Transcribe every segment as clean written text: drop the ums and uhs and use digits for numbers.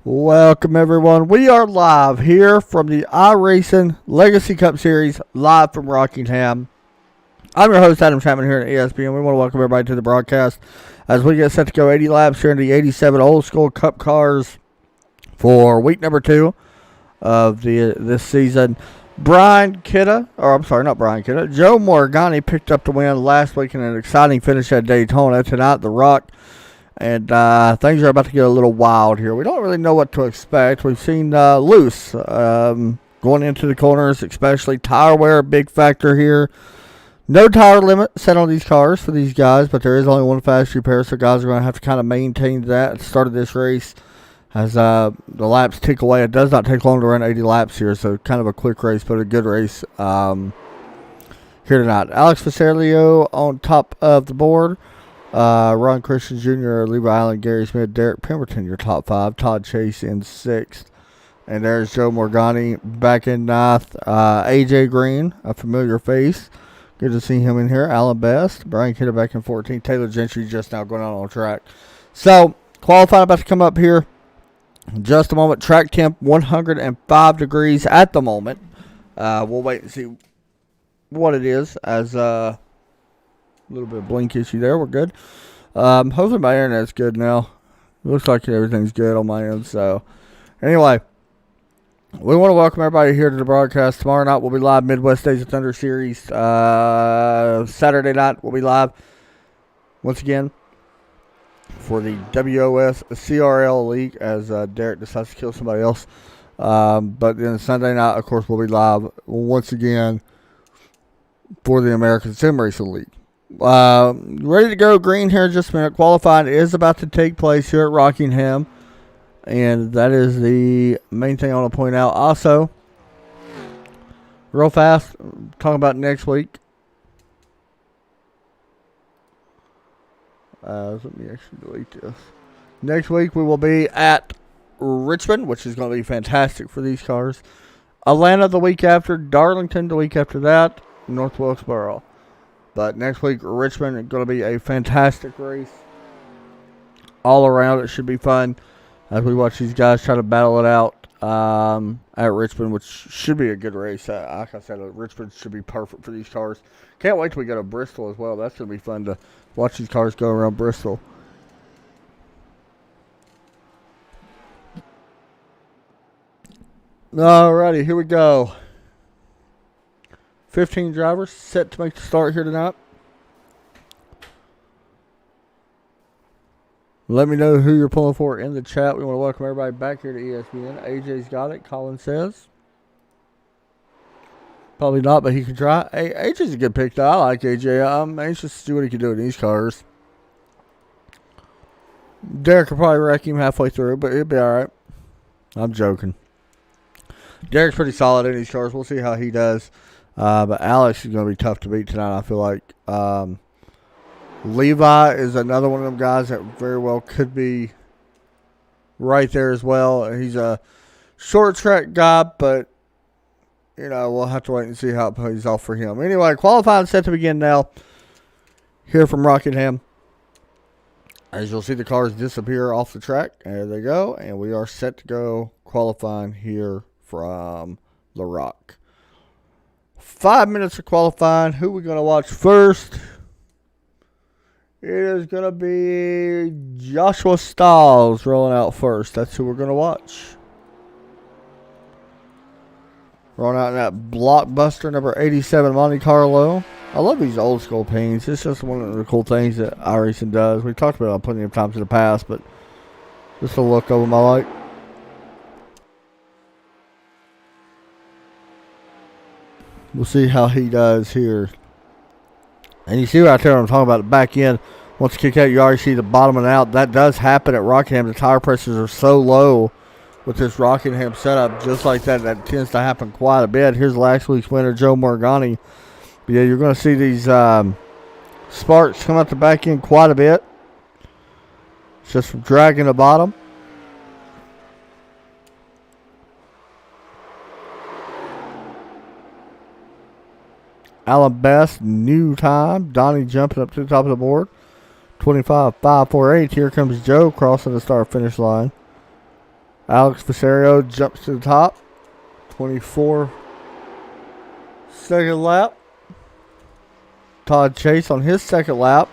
Welcome everyone. We are live here from the iRacing Legacy Cup Series, live from Rockingham. I'm your host Adam Chapman here at ESPN. We want to welcome everybody to the broadcast as we get set to go 80 laps here in the 87 Old School Cup cars for week number 2 of this season. Joe Morgani picked up the win last week in an exciting finish at Daytona. Tonight, the Rock. And things are about to get a little wild here. We don't really know what to expect. We've seen loose going into the corners, especially tire wear, a big factor here. No tire limit set on these cars for these guys, but there is only one fast repair, so guys are going to have to kind of maintain that at the start of this race as the laps tick away. It does not take long to run 80 laps here, so kind of a quick race, but a good race here tonight. Alex Facerlio on top of the board. Ron Christian Jr., Levi Allen, Gary Smith, Derek Pemberton, your top 5. Todd Chase in 6th. And there's Joe Morgani back in 9th. AJ Green, a familiar face. Good to see him in here. Alan Best, Brian Kidder back in 14th. Taylor Gentry just now going out on track. So, qualifying about to come up here in just a moment. Track temp 105 degrees at the moment. We'll wait and see what it is as a little bit of blink issue there. We're good. Hopefully my internet's good now. Looks like everything's good on my end. So, anyway, we want to welcome everybody here to the broadcast. Tomorrow night we'll be live Midwest Days of Thunder Series. Saturday night we'll be live once again for the WOS CRL League as Derek decides to kill somebody else. But then Sunday night, of course, we'll be live once again for the American Sim Racing League. Ready to go green here in just a minute. Qualifying is about to take place here at Rockingham, and that is the main thing I want to point out. Also, real fast, talking about next week. Let me actually delete this. Next week we will be at Richmond, which is going to be fantastic for these cars. Atlanta the week after, Darlington the week after that, North Wilkesboro. But next week, Richmond is going to be a fantastic race. All around, it should be fun as we watch these guys try to battle it out at Richmond, which should be a good race. Like I said, Richmond should be perfect for these cars. Can't wait till we go to Bristol as well. That's going to be fun to watch these cars go around Bristol. Alrighty, here we go. 15 drivers set to make the start here tonight. Let me know who you're pulling for in the chat. We want to welcome everybody back here to ESPN. AJ's got it, Colin says. Probably not, but he can try. Hey, AJ's a good pick, though. I like AJ. I'm anxious to see what he can do in these cars. Derek will probably wreck him halfway through, but it'll be alright. I'm joking. Derek's pretty solid in these cars. We'll see how he does. But Alex is going to be tough to beat tonight, I feel like. Levi is another one of them guys that very well could be right there as well. He's a short track guy, but, we'll have to wait and see how it plays off for him. Anyway, qualifying set to begin now here from Rockingham. As you'll see the cars disappear off the track. There they go. And we are set to go qualifying here from the Rock. 5 minutes of qualifying. Who are we going to watch first? It is going to be Joshua Stiles rolling out first. That's who we're going to watch. Rolling out in that blockbuster number 87 Monte Carlo. I love these old school paints. It's just one of the cool things that iRacing does. We talked about it plenty of times in the past, but just a look of them I like. We'll see how he does here. And you see right there, I'm talking about the back end. Once you kick out, you already see the bottoming out. That does happen at Rockingham. The tire pressures are so low with this Rockingham setup. Just like that, that tends to happen quite a bit. Here's last week's winner, Joe Morgani. But yeah, you're going to see these sparks come out the back end quite a bit. It's just from dragging the bottom. Alan Best, new time. Donnie jumping up to the top of the board. 25.548. Here comes Joe crossing the start-finish line. Alex Visario jumps to the top. 24 second lap. Todd Chase on his second lap.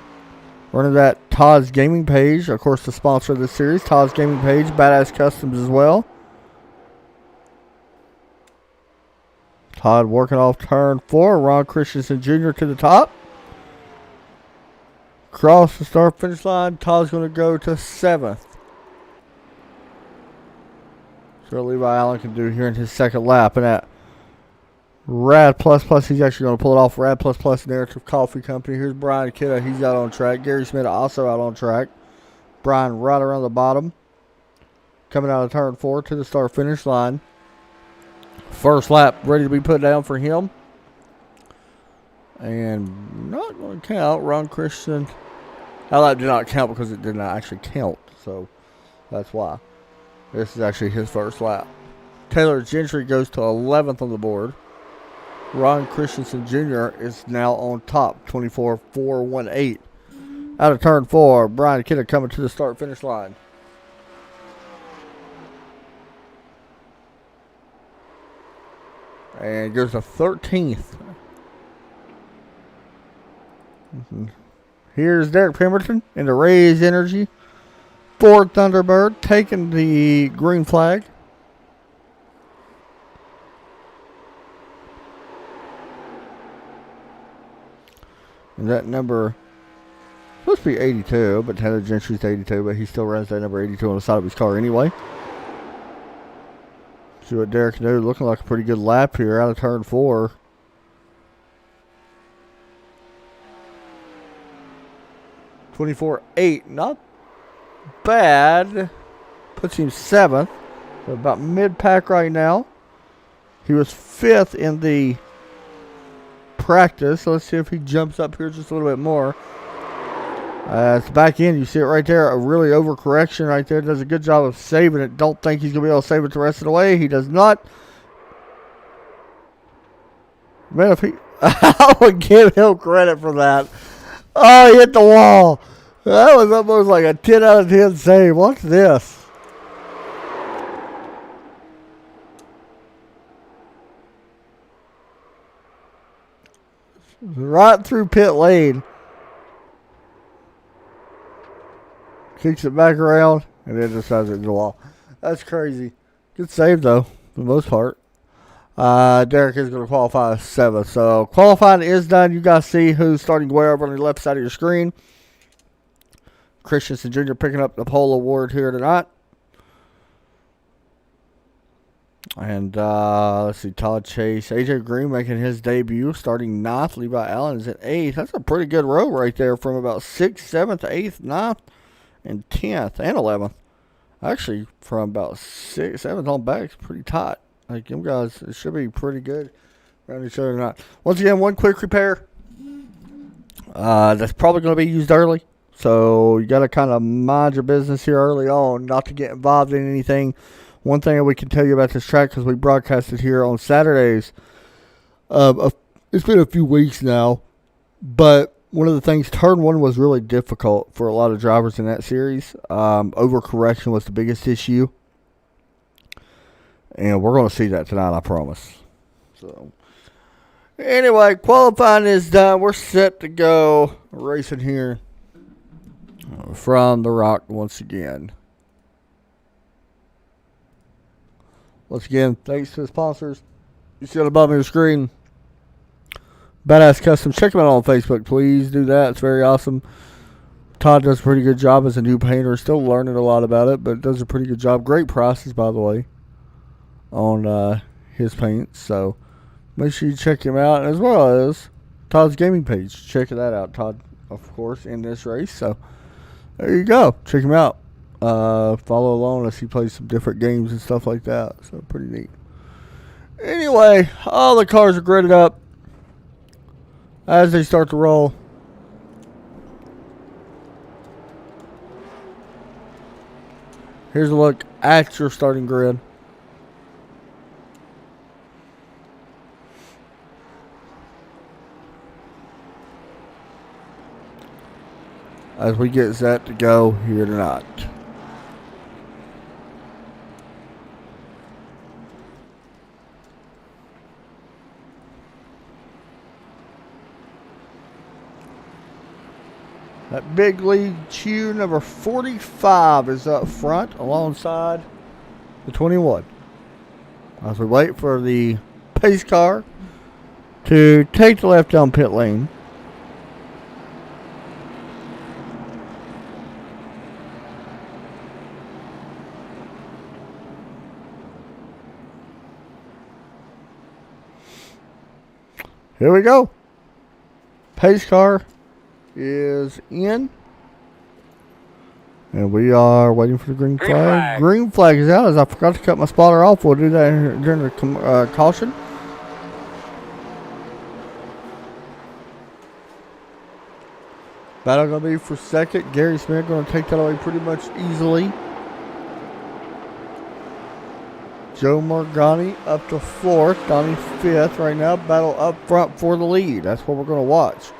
Running that Todd's Gaming Page. Of course, the sponsor of this series. Todd's Gaming Page. Badass Customs as well. Todd working off turn 4. Ron Christensen Jr. to the top. Cross the start finish line. Todd's going to go to 7th. So Levi Allen can do here in his second lap. And at Rad Plus Plus, he's actually going to pull it off. Rad Plus Plus Narrative Coffee Company. Here's Brian Kidda. He's out on track. Gary Smith also out on track. Brian right around the bottom. Coming out of turn 4 to the start finish line. First lap ready to be put down for him. And not going to count. Ron Christian. That lap did not count because it did not actually count. So that's why. This is actually his first lap. Taylor Gentry goes to 11th on the board. Ron Christensen Jr. is now on top. 24.418. Out of turn 4. Brian Kidda coming to the start finish line. And goes to 13th. Here's Derek Pemberton in the Rays Energy. Ford Thunderbird taking the green flag. And that number supposed to be 82, but Taylor Gentry's 82, but he still runs that number 82 on the side of his car anyway. See what Derek can do. Looking like a pretty good lap here out of turn 4. (24.8). Not bad. Puts him 7th. So about mid-pack right now. He was 5th in the practice. So let's see if he jumps up here just a little bit more. It's back in. You see it right there. A really overcorrection right there. Does a good job of saving it. Don't think he's going to be able to save it the rest of the way. He does not. Man, if he... I would give him credit for that. Oh, he hit the wall. That was almost like a 10 out of 10 save. Watch this. Right through pit lane. Kicks it back around and then decides to hit the wall. That's crazy. Good save though, for the most part. Derek is going to qualify as 7th. So qualifying is done. You guys see who's starting way over on the left side of your screen. Christensen Jr. picking up the pole award here tonight. And let's see, Todd Chase. AJ Green making his debut, starting 9th. Levi Allen is at 8th. That's a pretty good row right there from about 6th, 7th, 8th, 9th, and 10th, and 11th. Actually, from about 6th, 7th on back, it's pretty tight. Like, them guys, it should be pretty good around each other tonight. Once again, one quick repair. That's probably going to be used early. So, you got to kind of mind your business here early on, not to get involved in anything. One thing that we can tell you about this track, because we broadcasted here on Saturdays, it's been a few weeks now, but one of the things, turn 1 was really difficult for a lot of drivers in that series. Overcorrection was the biggest issue. And we're going to see that tonight, I promise. So, anyway, qualifying is done. We're set to go racing here from the Rock once again. Once again, thanks to the sponsors. You see on the bottom of your screen. Badass Customs. Check them out on Facebook. Please do that. It's very awesome. Todd does a pretty good job as a new painter. Still learning a lot about it, but does a pretty good job. Great prices, by the way, on his paints. So make sure you check him out, as well as Todd's Gaming Page. Check that out. Todd, of course, in this race. So there you go. Check him out. Follow along as he plays some different games and stuff like that. So pretty neat. Anyway, all the cars are gridded up as they start to roll. Here's a look at your starting grid. As we get set to go here tonight. That big lead chew number 45 is up front alongside the 21. As we wait for the pace car to take the left down pit lane. Here we go. Pace car is in. And we are waiting for the green flag. Green flag is out, as I forgot to cut my spotter off. We'll do that during the caution. Battle going to be for second. Gary Smith going to take that away pretty much easily. Joe Morgani up to fourth. Donnie fifth right now. Battle up front for the lead. That's what we're going to watch.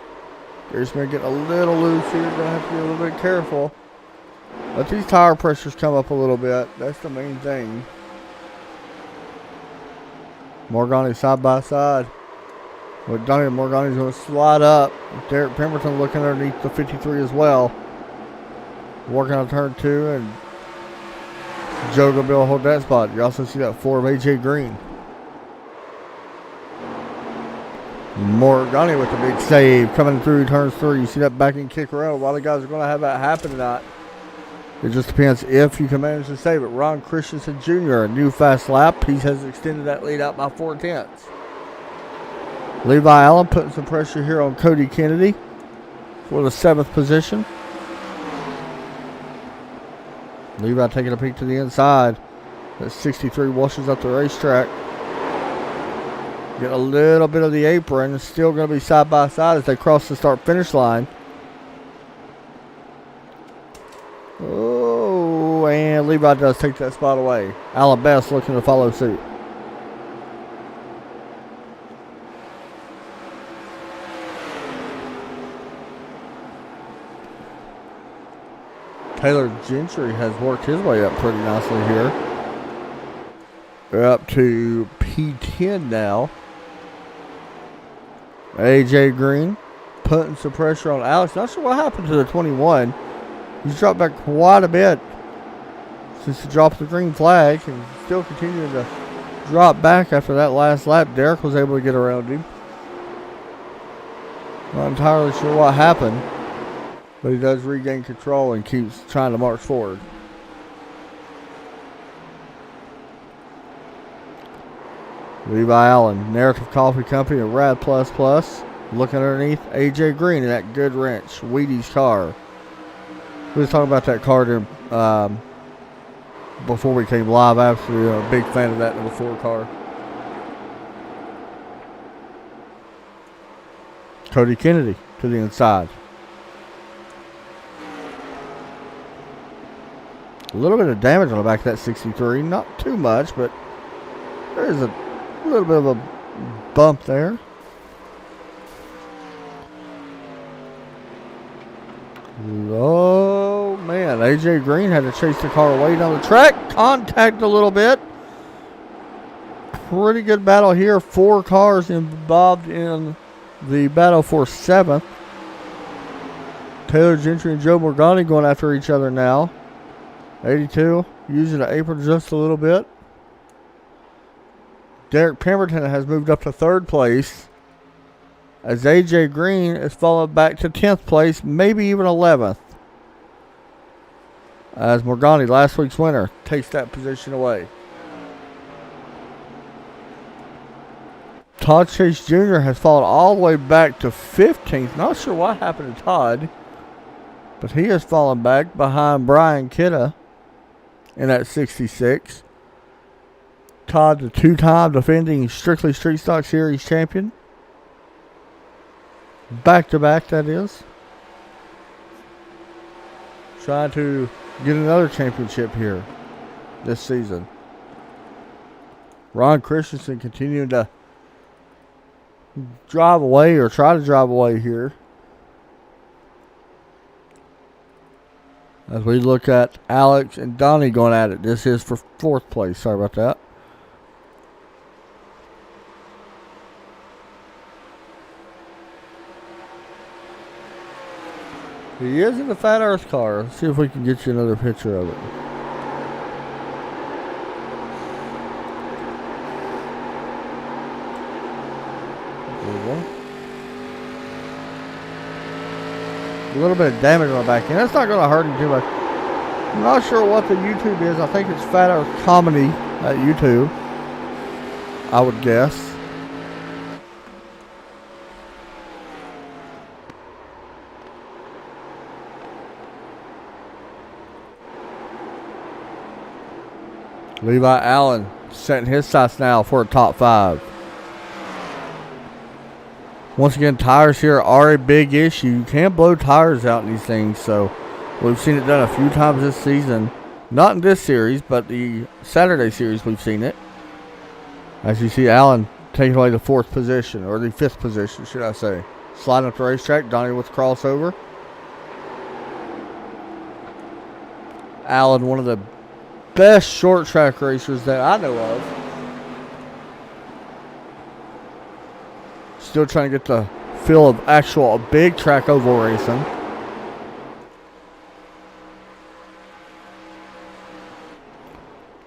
Gary Smith getting a little loose here. Going to have to be a little bit careful. Let these tire pressures come up a little bit. That's the main thing. Morgani side by side. With Donnie Morgani's going to slide up. Derek Pemberton looking underneath the 53 as well. Working on turn 2, and Joe going to be able to hold that spot. You also see that 4 of AJ Green. Morgani with the big save coming through turns 3. You see that backing kick around. A lot of guys are going to have that happen tonight. It just depends if you can manage to save it. Ron Christensen Jr., a new fast lap. He has extended that lead out by 4/10. Levi Allen putting some pressure here on Cody Kennedy for the 7th position. Levi taking a peek to the inside. That 63 washes up the racetrack. Get a little bit of the apron. Still going to be side by side as they cross the start-finish line. Oh, and Levi does take that spot away. Alan Best looking to follow suit. Taylor Gentry has worked his way up pretty nicely here. They're up to P10 now. AJ Green putting some pressure on Alex. Not sure what happened to the 21. He's dropped back quite a bit since he dropped the green flag, and still continuing to drop back after that last lap. Derek was able to get around him. Not entirely sure what happened, but he does regain control and keeps trying to march forward. Levi Allen, Narrative Coffee Company, and Rad Plus Plus. Looking underneath AJ Green in that good wrench. Wheaties car. We was talking about that car during, before we came live. Absolutely a big fan of that number 4 car. Cody Kennedy to the inside. A little bit of damage on the back of that 63. Not too much, but there is a little bit of a bump there. Oh, man. AJ Green had to chase the car away down the track. Contact a little bit. Pretty good battle here. 4 cars involved in the battle for 7th. Taylor Gentry and Joe Morgani going after each other now. 82 using the apron just a little bit. Derek Pemberton has moved up to 3rd place, as AJ Green is fallen back to 10th place, maybe even 11th. As Morgani, last week's winner, takes that position away. Todd Chase Jr. has fallen all the way back to 15th. Not sure what happened to Todd, but he has fallen back behind Brian Kidda in that 66. Todd, the 2-time defending Strictly Street Stock Series champion. Back-to-back, that is. Trying to get another championship here this season. Ron Christensen continuing to drive away, or try to drive away here. As we look at Alex and Donnie going at it. This is for 4th place. Sorry about that. He is in the Fat Earth car. Let's see if we can get you another picture of it. There we go. A little bit of damage on the back end. That's not going to hurt him too much. I'm not sure what the YouTube is. I think it's Fat Earth Comedy at YouTube, I would guess. Levi Allen setting his sights now for a top 5. Once again, tires here are a big issue. You can't blow tires out in these things, so we've seen it done a few times this season. Not in this series, but the Saturday series we've seen it. As you see, Allen taking away the 4th position, or the 5th position, should I say. Sliding up the racetrack, Donnie with crossover. Allen, one of the best short track racers that I know of. Still trying to get the feel of actual big track oval racing.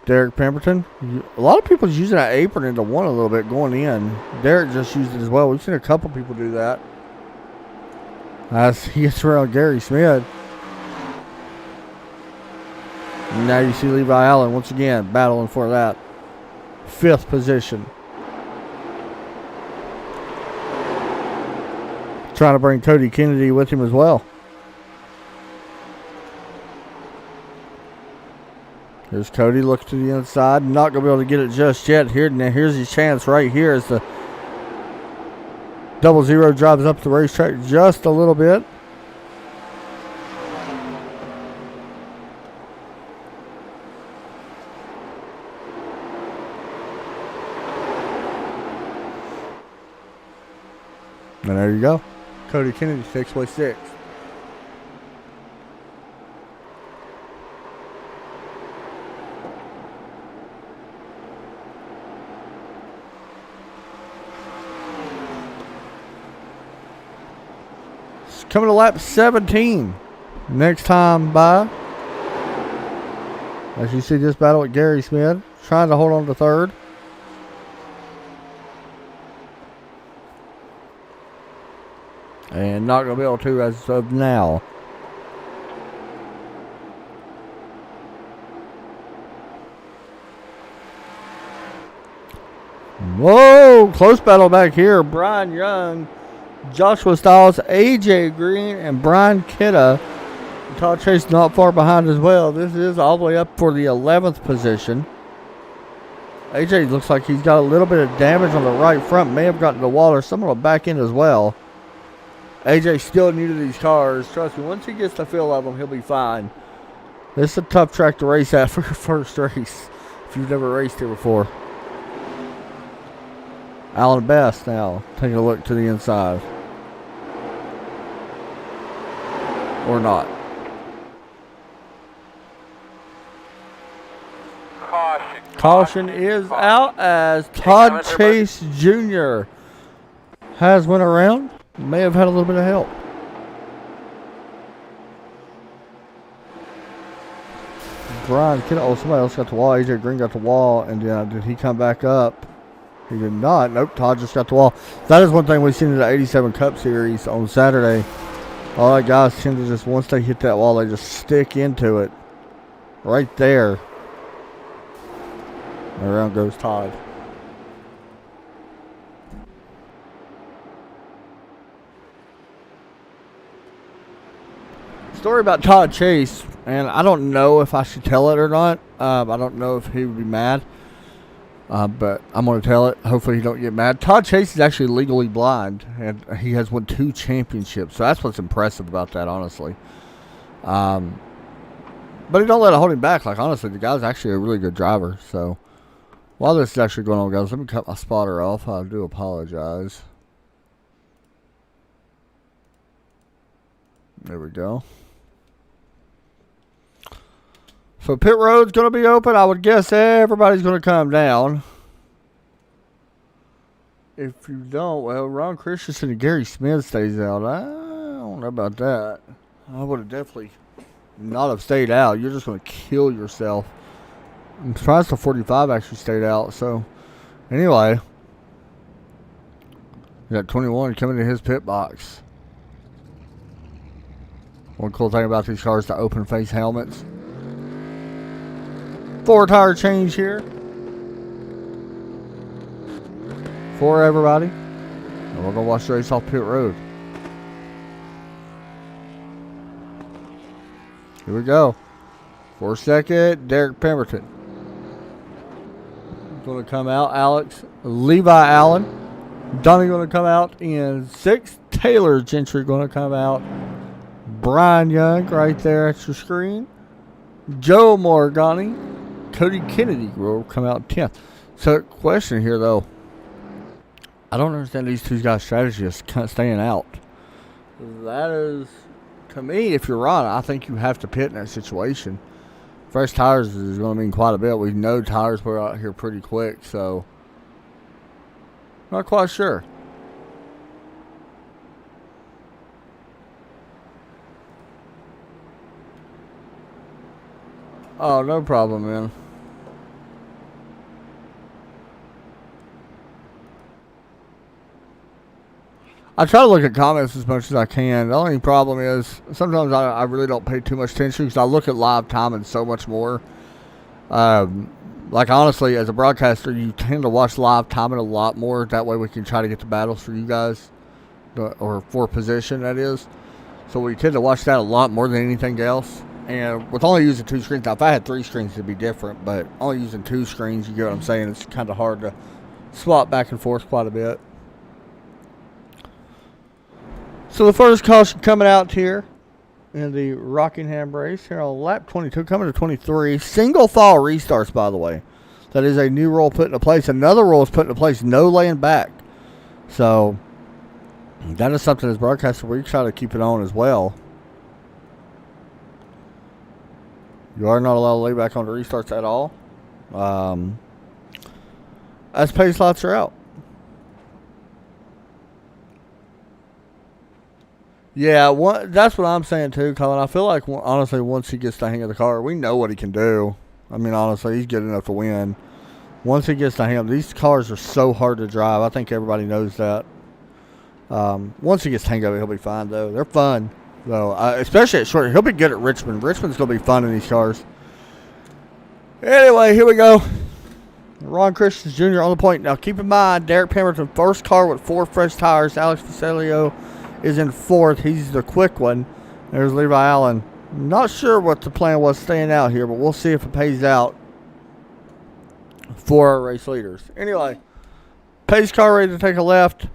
Derek Pemberton. A lot of people's using that apron into one a little bit going in. Derek just used it as well. We've seen a couple people do that. As he gets around Gary Smith. And now you see Levi Allen once again battling for that 5th position. Trying to bring Cody Kennedy with him as well. Here's Cody, looks to the inside. Not going to be able to get it just yet. Here's his chance right here as the 00 drives up the racetrack just a little bit. And there you go. Cody Kennedy takes away 6th. It's coming to lap 17. Next time by. As you see this battle with Gary Smith. Trying to hold on to 3rd. And not going to be able to as of now. Whoa! Close battle back here. Brian Young, Joshua Stiles, AJ Green, and Brian Kidda. Todd Chase not far behind as well. This is all the way up for the 11th position. AJ looks like he's got a little bit of damage on the right front. May have gotten the wall or some on the back end as well. AJ still new to these cars. Trust me, once he gets the feel of them, he'll be fine. This is a tough track to race at for your first race if you've never raced here before. Alan Best now taking a look to the inside. Or not. Caution is out as Todd Chase Jr. has went around. May have had a little bit of help. Brian Kidda, oh, somebody else got the wall. AJ Green got the wall, and did he come back up? He did not. Nope, Todd just got the wall. That is one thing we've seen in the 87 Cup Series on Saturday. All the guys tend to just, once they hit that wall, they just stick into it. Right there. And around goes Todd. Story about Todd Chase, and I don't know if I should tell it or not. I don't know if he would be mad, but I'm going to tell it. Hopefully he don't get mad. Todd Chase is actually legally blind, and he has won 2 championships, so that's what's impressive about that, honestly. But he don't let it hold him back. Like, honestly, the guy's actually a really good driver. So while this is actually going on, guys, let me cut my spotter off. I do apologize. There we go. So pit road's going to be open. I would guess everybody's going to come down. If you don't, well, Ron Christensen and Gary Smith stays out. I don't know about that. I would have definitely not have stayed out. You're just going to kill yourself. I'm surprised the 45 actually stayed out. So, anyway, we got 21 coming to his pit box. One cool thing about these cars, the open face helmets. 4 tire change here for everybody. And we're going to watch the race off pit road. Here we go. For second, Derek Pemberton. Going to come out, Levi Allen. Donnie going to come out in 6th. Taylor Gentry going to come out. Brian Young right there at your screen. Joe Morgani. Cody Kennedy will come out 10th. So, question here though. I don't understand these two guys' strategy of kind of staying out. That is, to me, if you're Ron, I think you have to pit in that situation. Fresh tires is going to mean quite a bit. We know tires wear out here pretty quick, so not quite sure. Oh, no problem, man. I try to look at comments as much as I can. The only problem is sometimes I really don't pay too much attention because I look at live timing so much more. Like, honestly, as a broadcaster, you tend to watch live timing a lot more. That way we can try to get the battles for you guys, or for position, that is. So we tend to watch that a lot more than anything else. And with only using 2 screens, now if I had 3 screens, it'd be different. But only using 2 screens, you get what I'm saying? It's kind of hard to swap back and forth quite a bit. So the first caution coming out here in the Rockingham race here on lap 22, coming to 23. Single file restarts, by the way. That is a new rule put into place. Another rule is put into place, no laying back. So that is something as broadcaster we try to keep it on as well. You are not allowed to lay back on the restarts at all. As pace lots are out. Yeah, that's what I'm saying too, Colin. I feel like, honestly, once he gets the hang of the car, we know what he can do. I mean, honestly, he's good enough to win. Once he gets the hang of them, these cars are so hard to drive. I think everybody knows that. Once he gets the hang of it, he'll be fine, though. They're fun, though. Especially at short. He'll be good at Richmond. Richmond's going to be fun in these cars. Anyway, here we go. Ron Christians Jr. on the point. Now, keep in mind, Derek Pemberton, first car with 4 fresh tires. Alex Facilio is in 4th. He's the quick one. There's Levi Allen. Not sure what the plan was staying out here, but we'll see if it pays out for our race leaders. Anyway, pace car ready to take a left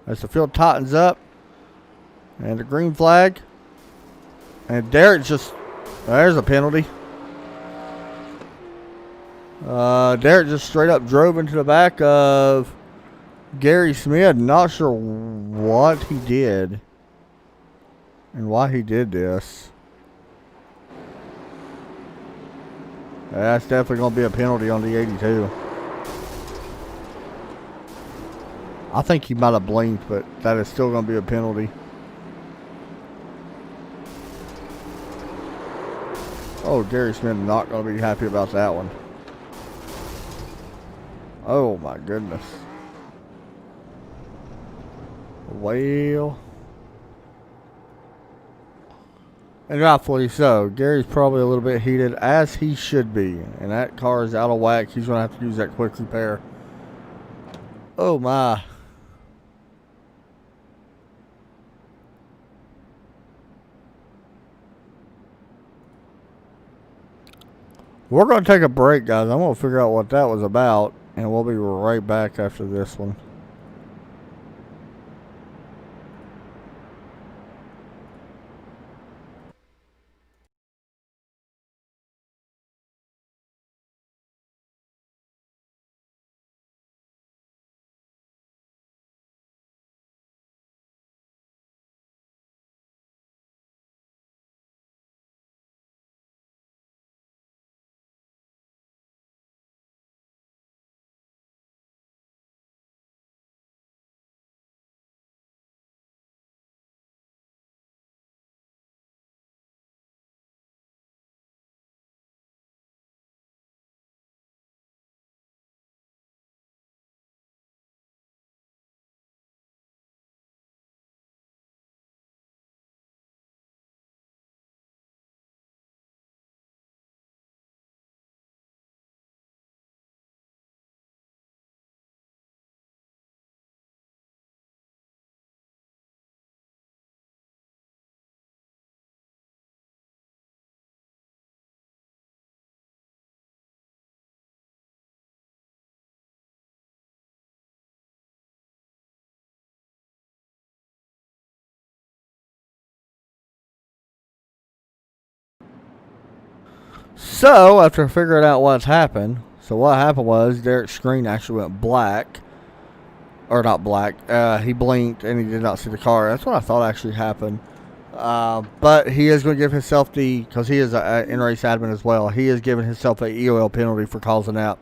as the field tightens up. And the green flag. And Derek just, there's a penalty. Derek just straight up drove into the back of Gary Smith. Not sure what he did and why he did this. That's definitely going to be a penalty on the 82. I think he might have blinked, but that is still going to be a penalty. Oh, Gary Smith not going to be happy about that one. Oh, my goodness. Well, and rightfully so. Gary's probably a little bit heated, as he should be. And that car is out of whack. He's going to have to use that quick repair. Oh, my. We're going to take a break, guys. I'm going to figure out what that was about. And we'll be right back after this one. So, after figuring out what's happened, so what happened was Derek's screen actually went black. Or not black. He blinked and he did not see the car. That's what I thought actually happened. But he is going to give himself because he is an in-race admin as well, he is giving himself an EOL penalty for causing out.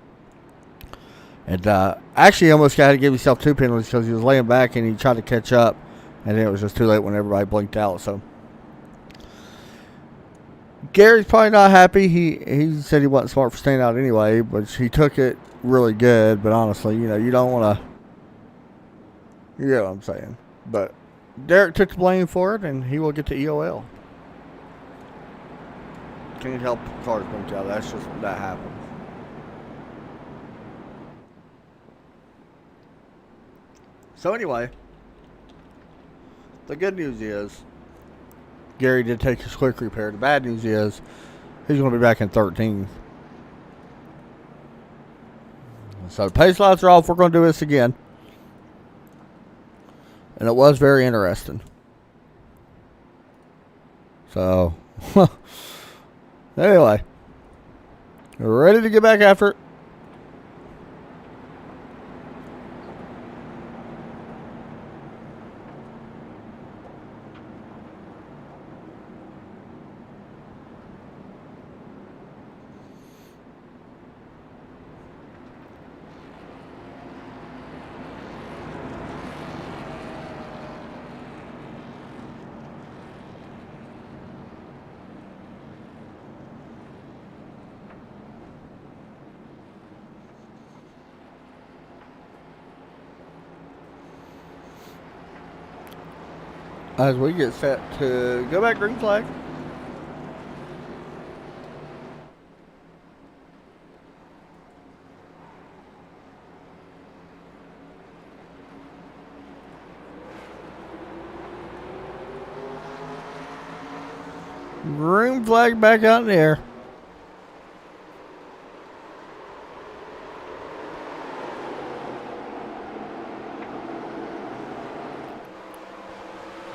And actually, he almost had to give himself 2 penalties because he was laying back and he tried to catch up. And then it was just too late when everybody blinked out. So Gary's probably not happy. He said he wasn't smart for staying out anyway, but he took it really good. But honestly, you don't want to. You get what I'm saying. But Derek took the blame for it, and he will get the EOL. Can you help cars blink out? That's just that happens. So anyway, the good news is Gary did take his quick repair. The bad news is he's going to be back in 13th. So the pace lights are off. We're going to do this again. And it was very interesting. So, anyway, we're ready to get back after it. As we get set to go back green flag. Green flag back out in the air.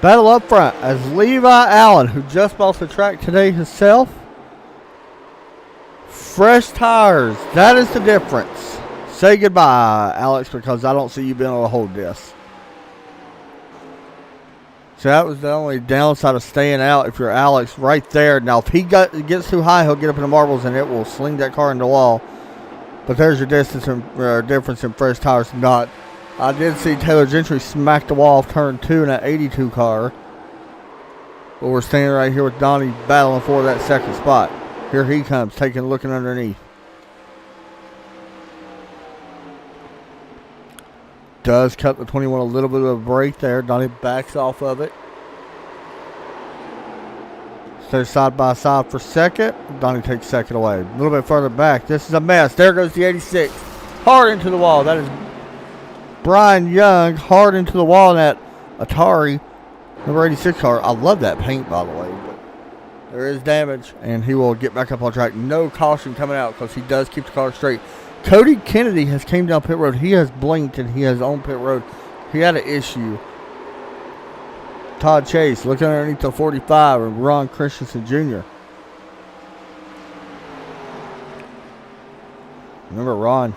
Battle up front as Levi Allen, who just bought the track today himself. Fresh tires. That is the difference. Say goodbye, Alex, because I don't see you being able to hold this. So that was the only downside of staying out if you're Alex right there. Now, if he gets too high, he'll get up in the marbles and it will sling that car into the wall. But there's your distance and difference in fresh tires. Not. I did see Taylor Gentry smack the wall off turn 2 in that 82 car. But we're standing right here with Donnie battling for that second spot. Here he comes, looking underneath. Does cut the 21 a little bit of a break there. Donnie backs off of it. Stays side by side for second. Donnie takes second away. A little bit further back. This is a mess. There goes the 86. Hard into the wall. That is Brian Young hard into the wall in that Atari number 86 car. I love that paint, by the way. But there is damage, and he will get back up on track. No caution coming out because he does keep the car straight. Cody Kennedy has came down pit road. He has blinked, and he has on pit road. He had an issue. Todd Chase looking underneath the 45, and Ron Christensen Jr. Remember, Ron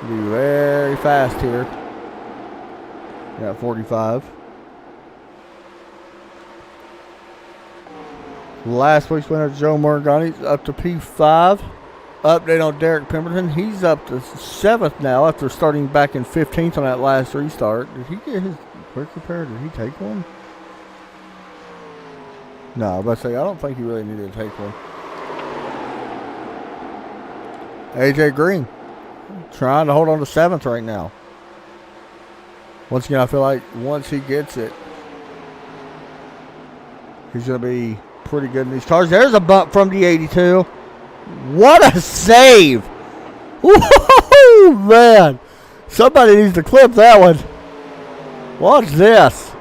will be very fast here. Got 45. Last week's winner, Joe Morgani's up to P5. Update on Derek Pemberton. He's up to 7th now after starting back in 15th on that last restart. Did he get his quick repair? Did he take one? No, I was about to say, I don't think he really needed to take one. AJ Green trying to hold on to 7th right now. Once again, I feel like once he gets it, he's going to be pretty good in these cars. There's a bump from the 82. What a save! Woo, man! Somebody needs to clip that one. Watch this.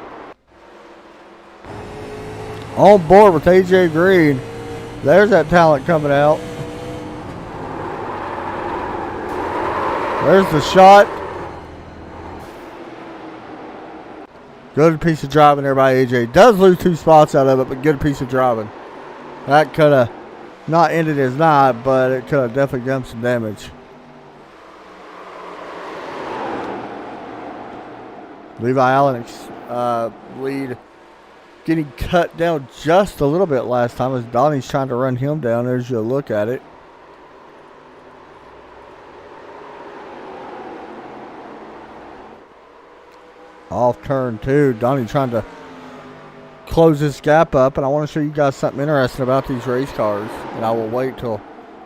On board with AJ Green. There's that talent coming out. There's the shot. Good piece of driving there by AJ. Does lose 2 spots out of it, but good piece of driving. That could have Not ended as not, but it could have definitely done some damage. Levi Allen's lead getting cut down just a little bit last time as Donnie's trying to run him down as you look at it. Off turn 2, Donnie trying to close this gap up, and I want to show you guys something interesting about these race cars, and I will wait till,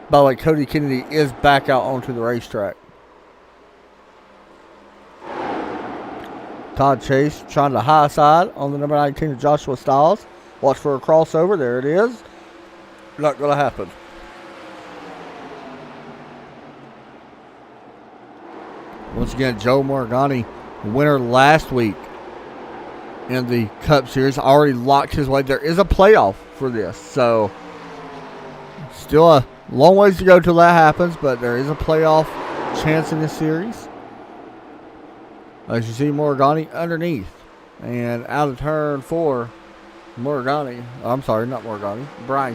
by the way, Cody Kennedy is back out onto the racetrack. Todd Chase trying to high side on the number 19 of Joshua Stiles. Watch for a crossover. There it is. Not going to happen. Once again, Joe Morgani, winner last week in the Cup Series, already locked his way. There is a playoff for this, so still a long ways to go till that happens, but there is a playoff chance in this series. As you see, Morgani underneath. And out of turn 4, Brian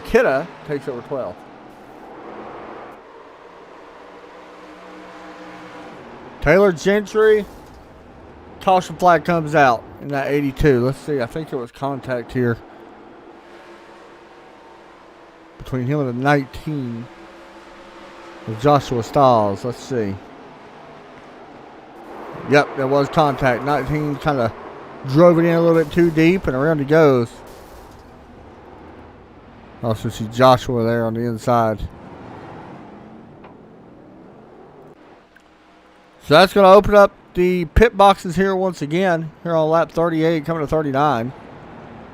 Kidda takes over 12. Taylor Gentry, caution flag comes out in that 82. Let's see, I think there was contact here between him and the 19 with Joshua Stiles. Let's see. Yep, there was contact. 19 kind of drove it in a little bit too deep, and around he goes. Also see Joshua there on the inside. So that's going to open up the pit boxes here once again, here on lap 38, coming to 39.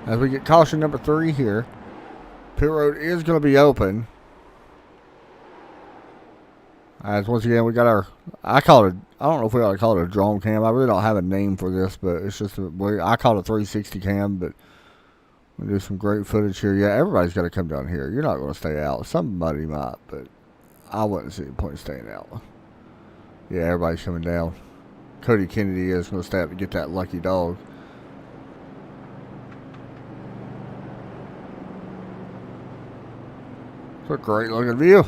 As we get caution number 3 here. Pit road is going to be open. As once again, we got our, I don't know if we ought to call it a drone cam. I really don't have a name for this, but it's just, I call it a 360 cam, but we do some great footage here. Yeah, everybody's got to come down here. You're not going to stay out. Somebody might, but I wouldn't see the point of staying out. Yeah, everybody's coming down. Cody Kennedy is going to stay up to get that lucky dog. It's a great looking view.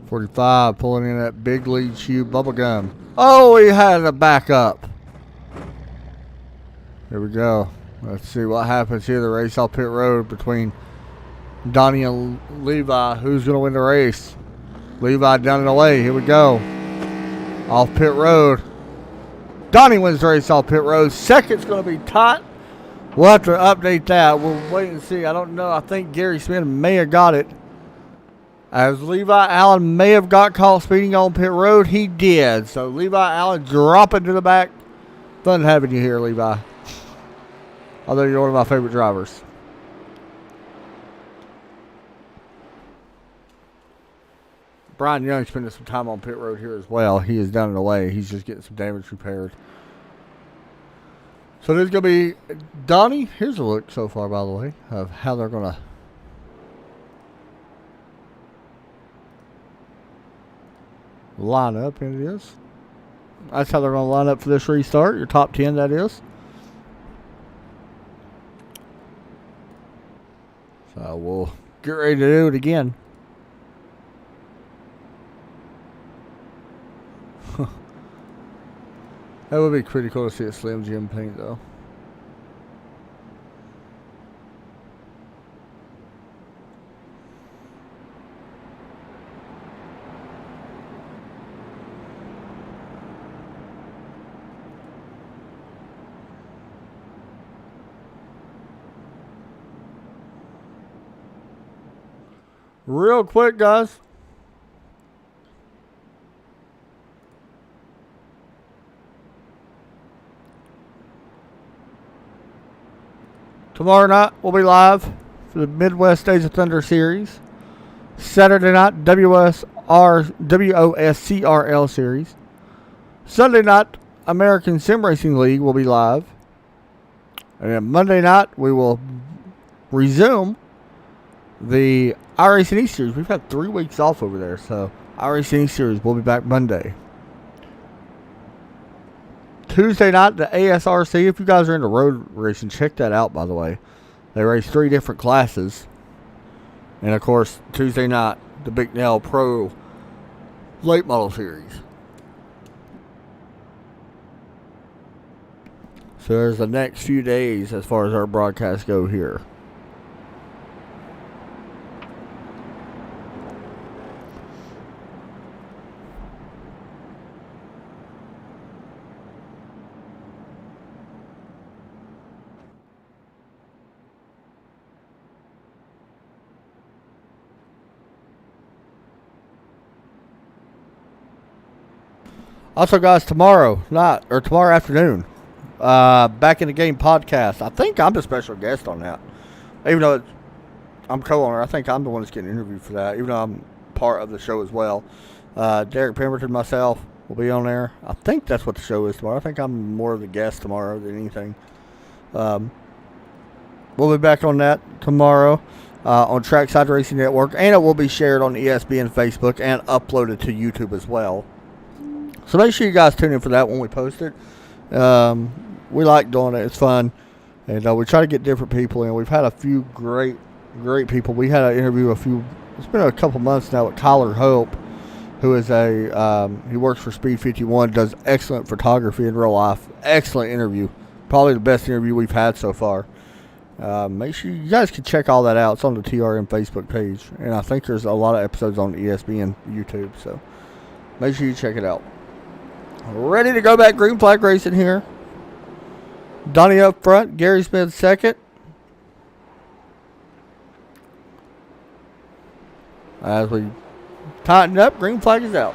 .45 pulling in that big lead chew bubblegum. Oh, he had a backup. Here we go. Let's see what happens here. The race off pit road between Donnie and Levi. Who's going to win the race? Levi down and away. Here we go. Off pit road. Donnie wins the race off pit road. Second's going to be Tot. We'll have to update that. We'll wait and see. I don't know. I think Gary Smith may have got it. As Levi Allen may have got caught speeding on pit road, he did. So Levi Allen dropping to the back. Fun having you here, Levi. Although you're one of my favorite drivers. Brian Young spending some time on pit road here as well. He is down and away. He's just getting some damage repaired. So there's going to be Donnie. Here's a look so far, by the way, of how they're going to line up, and it is. That's how they're going to line up for this restart. Your top 10, that is. So we'll get ready to do it again. That would be pretty cool to see a Slim Jim paint, though. Real quick, guys. Tomorrow night we'll be live for the Midwest Days of Thunder series. Saturday night WOSCRL series. Sunday night American Sim Racing League will be live. And then Monday night we will resume the iRacing East Series. We've had 3 weeks off over there, so iRacing East Series will be back Monday. Tuesday night, the ASRC. If you guys are into road racing, check that out, by the way. They race 3 different classes. And, of course, Tuesday night, the Big Nail Pro Late Model Series. So there's the next few days as far as our broadcasts go here. Also, guys, tomorrow afternoon, Back in the Game podcast. I think I'm the special guest on that. Even though I'm co-owner, I think I'm the one that's getting interviewed for that, even though I'm part of the show as well. Derek Pemberton, myself, will be on there. I think that's what the show is tomorrow. I think I'm more of the guest tomorrow than anything. We'll be back on that tomorrow on Trackside Racing Network, and it will be shared on ESPN Facebook and uploaded to YouTube as well. So make sure you guys tune in for that when we post it. We like doing it. It's fun. And we try to get different people in. We've had a few great people. We had an interview it's been a couple months now with Kyler Hope, who is he works for Speed 51, does excellent photography in real life. Excellent interview. Probably the best interview we've had so far. Make sure you guys can check all that out. It's on the TRM Facebook page. And I think there's a lot of episodes on ESPN YouTube. So make sure you check it out. Ready to go back green flag racing here. Donnie up front. Gary Smith second. As we tighten up, green flag is out.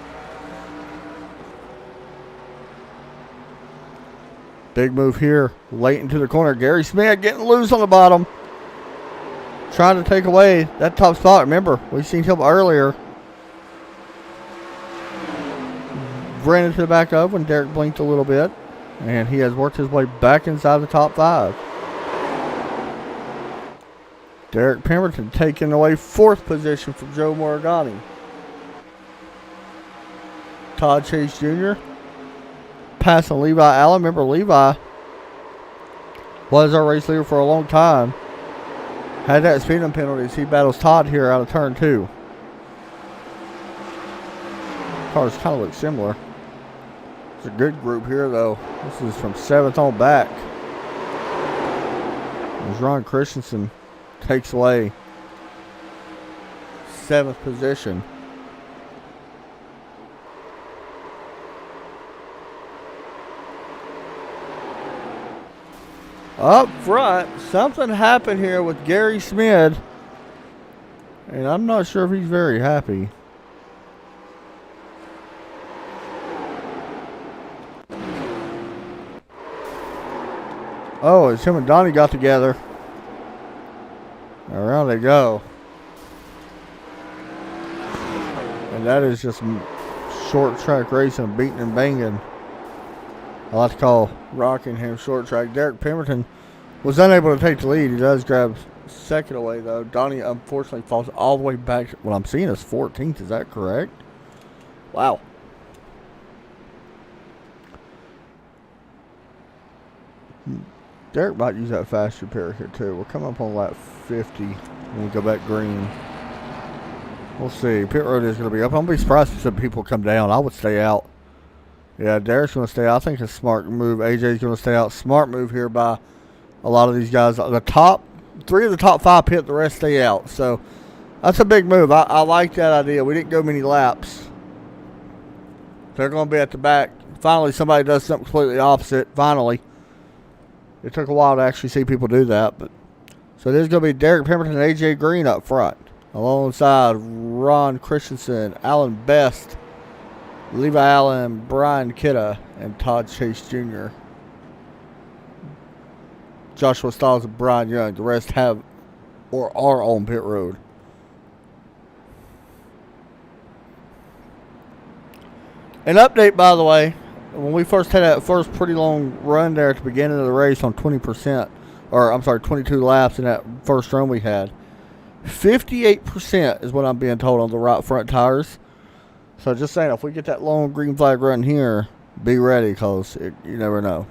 Big move here. Late into the corner. Gary Smith getting loose on the bottom. Trying to take away that top spot. Remember, we've seen him earlier. Ran into the back of when Derek blinked a little bit, and he has worked his way back inside the top 5. Derek Pemberton taking away 4th position from Joe Morgani. Todd Chase Jr. passing Levi Allen. Remember, Levi was our race leader for a long time. Had that speeding penalties. He battles Todd here out of turn 2. Cars kind of look similar. It's a good group here, though. This is from 7th on back. As Ron Christensen takes away 7th position. Up front, something happened here with Gary Smith, and I'm not sure if he's very happy. Oh, it's him and Donnie got together. Around they go. And that is just short track racing, beating and banging. I like to call Rockingham short track. Derek Pemberton was unable to take the lead. He does grab second away, though. Donnie, unfortunately, falls all the way back. What I'm seeing is 14th. Is that correct? Wow. Derek might use that fast repair here, too. We're coming up on lap 50 when we go back green. We'll see. Pit road is going to be up. I'm going to be surprised if some people come down. I would stay out. Yeah, Derek's going to stay out. I think it's a smart move. AJ's going to stay out. Smart move here by a lot of these guys. The top 3 of the top 5 pit, the rest stay out. So that's a big move. I like that idea. We didn't go many laps. They're going to be at the back. Finally, somebody does something completely opposite. Finally. It took a while to actually see people do that. But so there's going to be Derek Pemberton and AJ Green up front. Alongside Ron Christensen, Alan Best, Levi Allen, Brian Kidda, and Todd Chase Jr. Joshua Stiles and Brian Young. The rest have or are on pit road. An update, by the way. When we first had that first pretty long run there at the beginning of the race on 20%, or I'm sorry, 22 laps in that first run we had, 58% is what I'm being told on the right front tires. So just saying, if we get that long green flag run here, be ready, because you never know.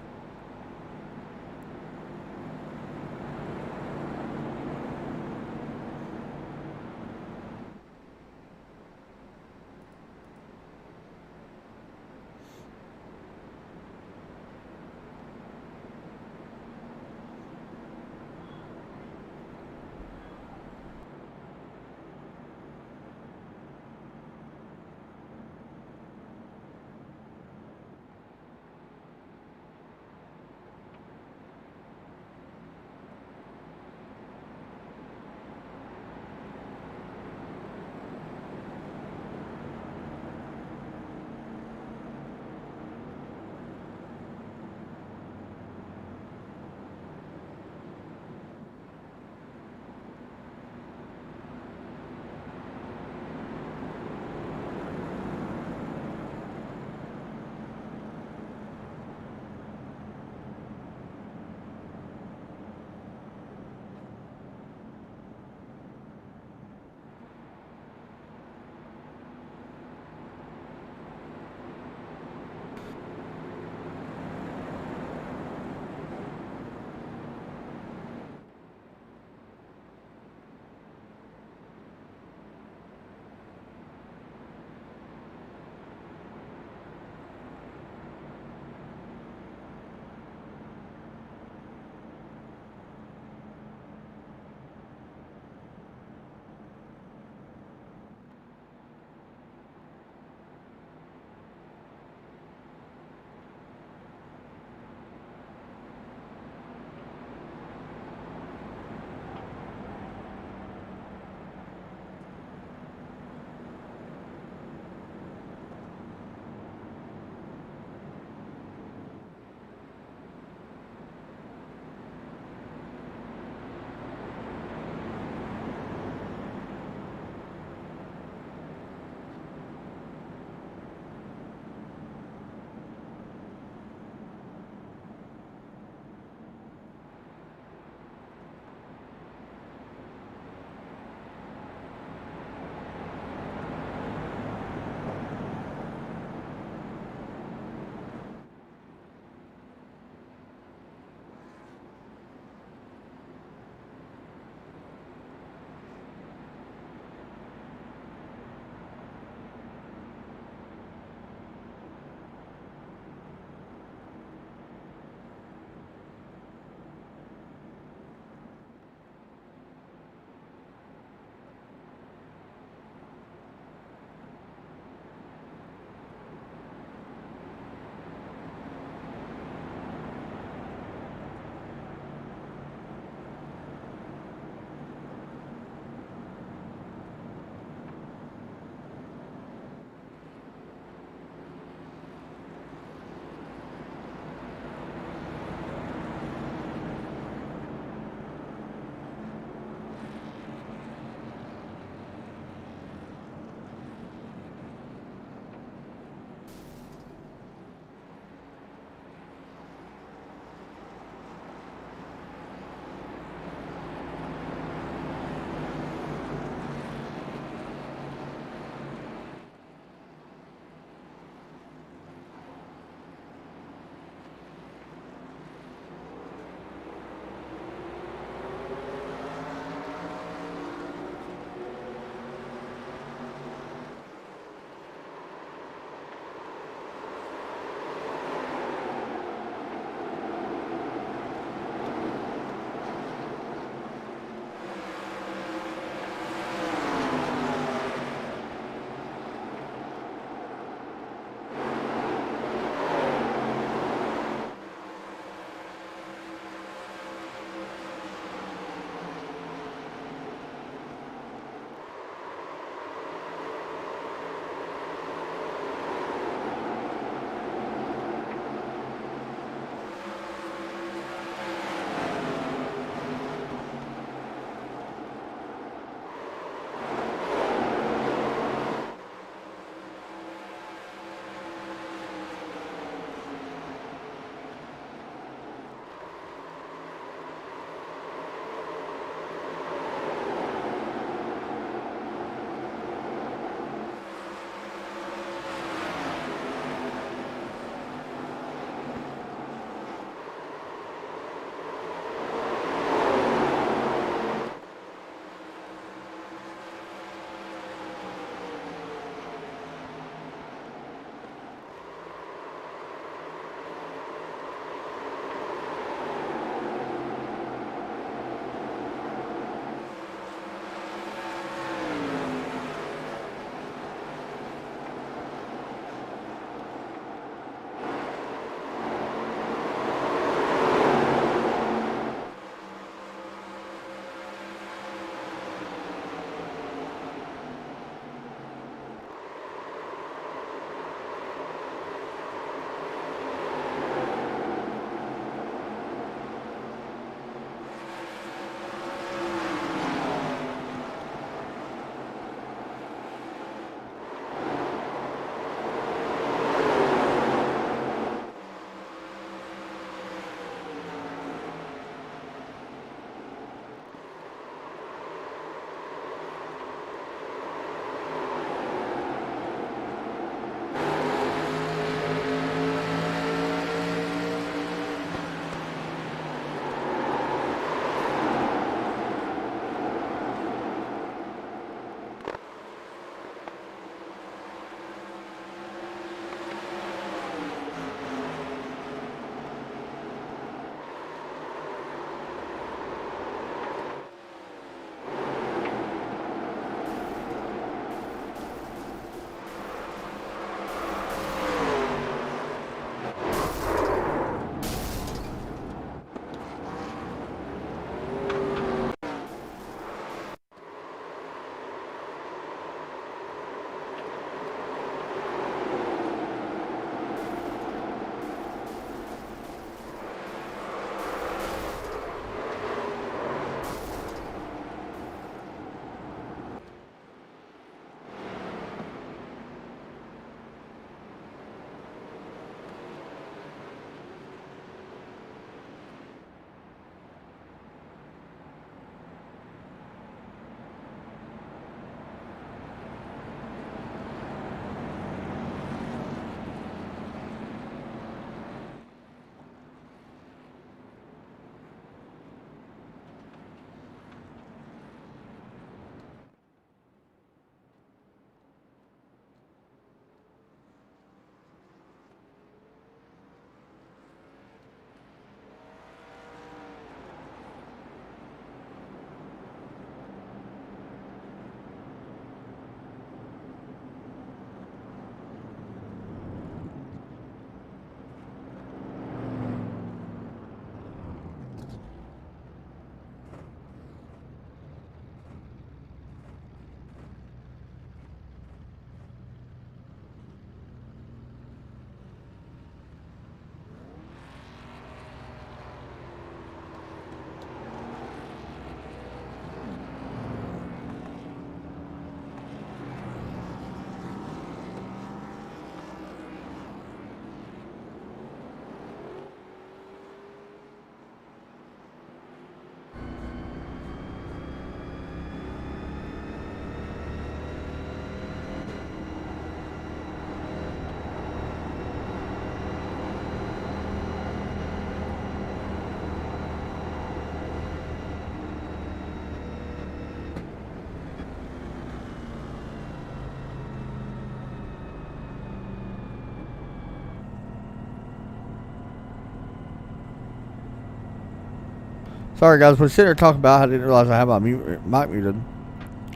Sorry, guys. We're sitting here talking about. I didn't realize I had my mic muted.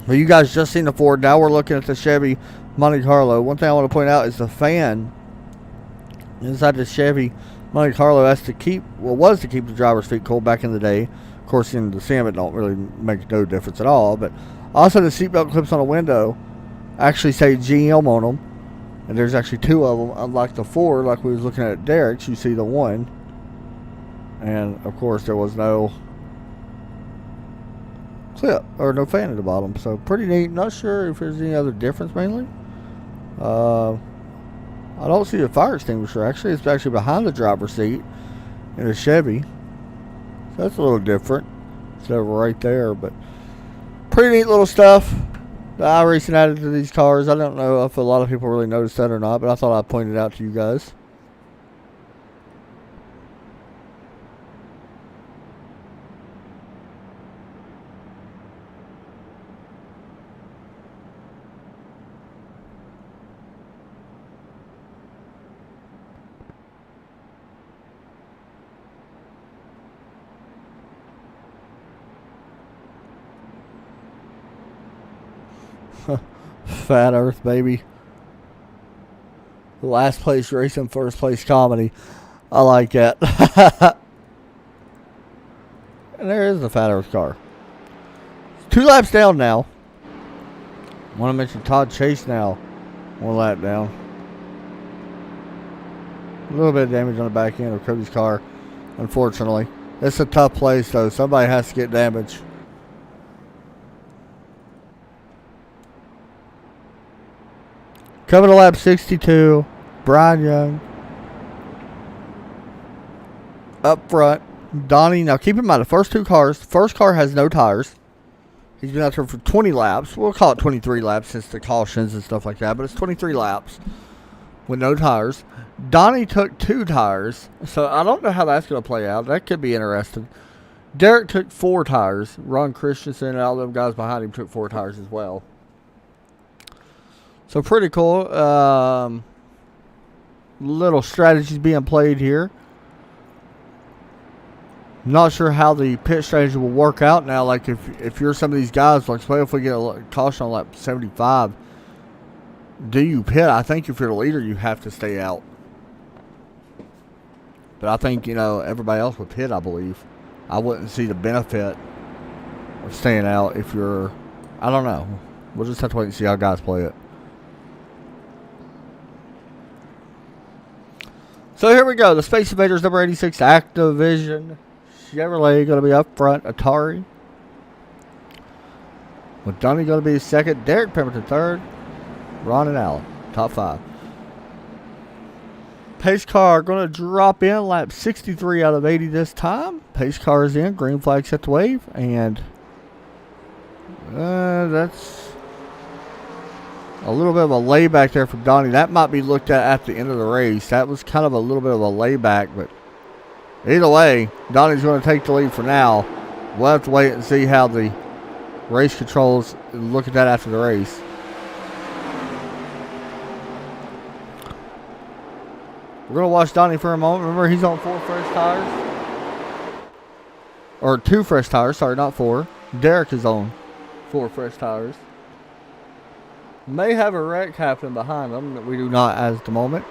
But you guys just seen the Ford. Now we're looking at the Chevy Monte Carlo. One thing I want to point out is the fan inside the Chevy Monte Carlo was to keep the driver's feet cold back in the day. Of course, in the sim, it don't really make no difference at all. But also the seatbelt clips on the window actually say GM on them. And there's actually two of them, unlike the Ford, like we was looking at Derek's. You see the one. And, of course, there was no clip or no fan at the bottom. So, pretty neat. Not sure if there's any other difference, mainly. I don't see the fire extinguisher, actually. It's actually behind the driver's seat in a Chevy. So, that's a little different. It's over right there, but pretty neat little stuff. The iRacing added to these cars. I don't know if a lot of people really noticed that or not, but I thought I'd point it out to you guys. Fat Earth, baby. Last place racing, first place comedy. I like that. And there is the Fat Earth car. 2 laps down now. I want to mention Todd Chase now. 1 lap down. A little bit of damage on the back end of Cody's car, unfortunately. It's a tough place, though. Somebody has to get damaged. Coming to lap 62, Brian Young. Up front, Donnie. Now keep in mind, the first 2 cars, the first car has no tires. He's been out there for 20 laps. We'll call it 23 laps since the cautions and stuff like that, but it's 23 laps with no tires. Donnie took 2 tires, so I don't know how that's going to play out. That could be interesting. Derek took 4 tires. Ron Christensen and all them guys behind him took 4 tires as well. So pretty cool. Little strategies being played here. Not sure how the pit strategy will work out now. Like if you're some of these guys, like say if we get a caution on lap 75, do you pit? I think if you're the leader, you have to stay out. But I think, everybody else would pit, I believe. I wouldn't see the benefit of staying out if you're, I don't know. We'll just have to wait and see how guys play it. So here we go. The Space Invaders number 86 Activision Chevrolet going to be up front. Atari. With Donnie going to be second. Derek Pemberton third. Ron and Allen. Top 5. Pace car going to drop in. Lap 63 out of 80 this time. Pace car is in. Green flag set to wave. And that's a little bit of a layback there from Donnie. That might be looked at the end of the race. That was kind of a little bit of a layback, but either way, Donnie's going to take the lead for now. We'll have to wait and see how the race controls look at that after the race. We're going to watch Donnie for a moment. Remember, he's on 4 fresh tires. Or 2 fresh tires. Sorry, not 4. Derek is on 4 fresh tires. May have a wreck happening behind them that we do not at the moment.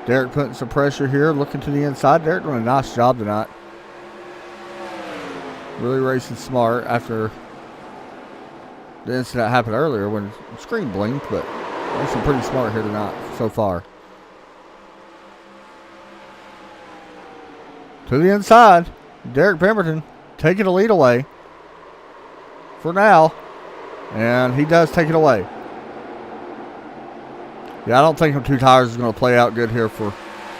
Derek putting some pressure here, looking to the inside. Derek doing a nice job tonight. Really racing smart after the incident happened earlier when the screen blinked, but racing pretty smart here tonight so far. To the inside, Derek Pemberton taking the lead away for now. And he does take it away. Yeah, I don't think them 2 tires is going to play out good here for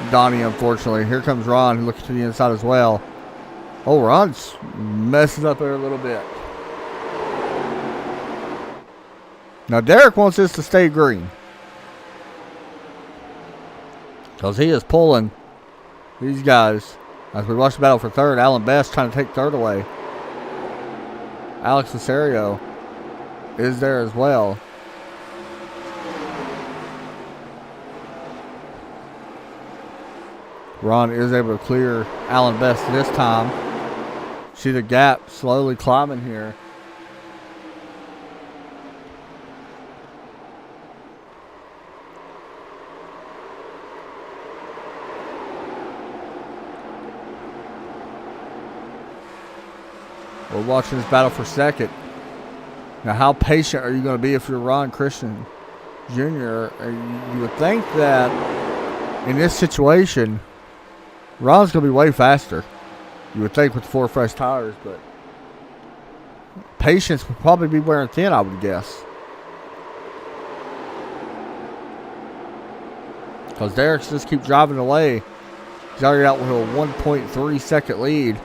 Donnie, unfortunately. Here comes Ron, looking to the inside as well. Oh, Ron's messing up there a little bit. Now, Derek wants this to stay green. Because he is pulling these guys. As we watch the battle for third, Alan Best trying to take third away. Alex Cesario is there as well. Ron is able to clear Alan Best this time. See the gap slowly climbing here. We're watching this battle for second. Now, how patient are you going to be if you're Ron Christian Jr.? You would think that in this situation, Ron's going to be way faster. You would think with 4 fresh tires, but patience would probably be wearing thin, I would guess. Because Derek's just keep driving away. He's already out with a 1.3 second lead.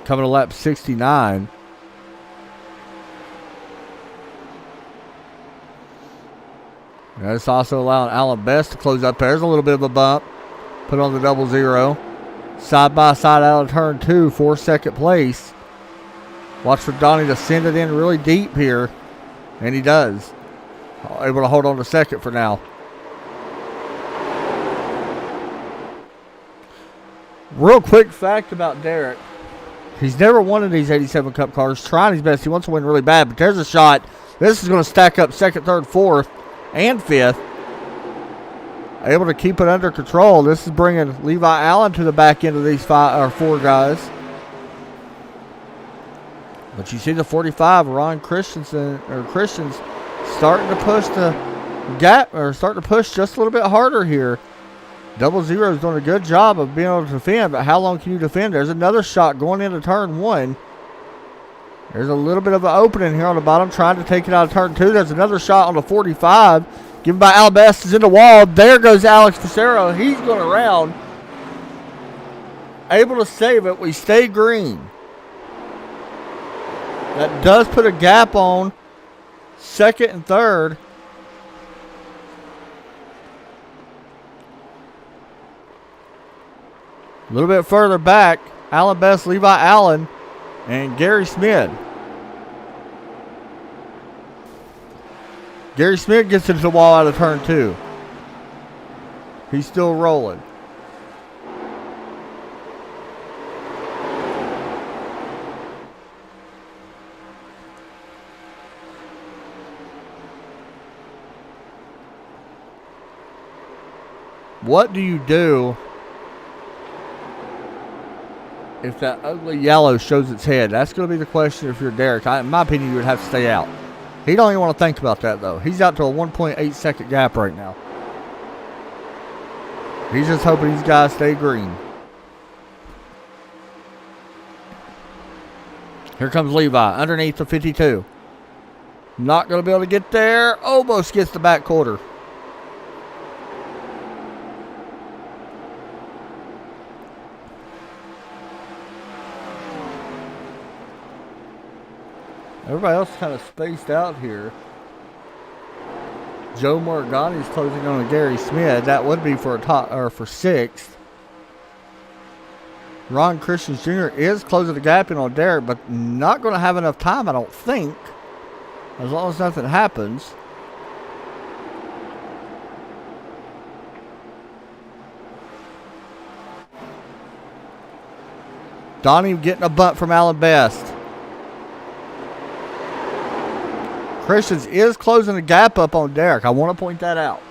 Coming to lap 69. That's also allowing Alan Best to close up there. There's a little bit of a bump. Put on the 00. Side by side out of turn 2 for second place. Watch for Donnie to send it in really deep here. And he does. Able to hold on to second for now. Real quick fact about Derek. He's never won in these 87 Cup cars. Trying his best. He wants to win really bad, but there's a shot. This is going to stack up second, third, fourth, and fifth. Able to keep it under control. This is bringing Levi Allen to the back end of these 4 guys. But you see the 45, Ron Christians starting to push the gap, or starting to push just a little bit harder here. 00 is doing a good job of being able to defend, but how long can you defend? There's another shot going into turn 1. There's a little bit of an opening here on the bottom, trying to take it out of turn 2. There's another shot on the 45. Given by Albest is in the wall. There goes Alex Pissarro. He's going around. Able to save it. We stay green. That does put a gap on second and third. A little bit further back, Alan Best, Levi Allen, and Gary Smith. Gary Smith gets into the wall out of turn 2. He's still rolling. What do you do if that ugly yellow shows its head? That's going to be the question if you're Derek. In my opinion, you would have to stay out. He don't even want to think about that, though. He's out to a 1.8 second gap right now. He's just hoping these guys stay green. Here comes Levi underneath the 52. Not going to be able to get there. Almost gets the back quarter. Everybody else kind of spaced out here. Joe Morgani's closing on to Gary Smith. That would be for a top or for 6th. Ron Christian Jr. is closing the gap in on Derek, but not going to have enough time, I don't think. As long as nothing happens. Donnie getting a bunt from Alan Best. Christians is closing the gap up on Derek. I want to point that out.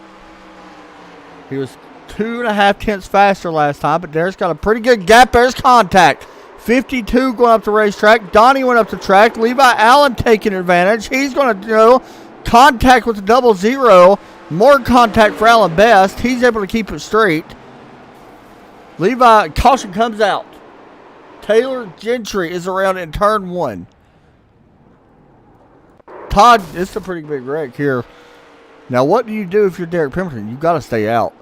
He was 2.5 tenths faster last time, but Derek's got a pretty good gap. There's contact. 52 going up the racetrack. Donnie went up the track. Levi Allen taking advantage. He's going to contact with the 00. More contact for Alan Best. He's able to keep it straight. Levi, caution comes out. Taylor Gentry is around in turn 1. Todd, it's a pretty big wreck here. Now, what do you do if you're Derek Pemberton? You've got to stay out.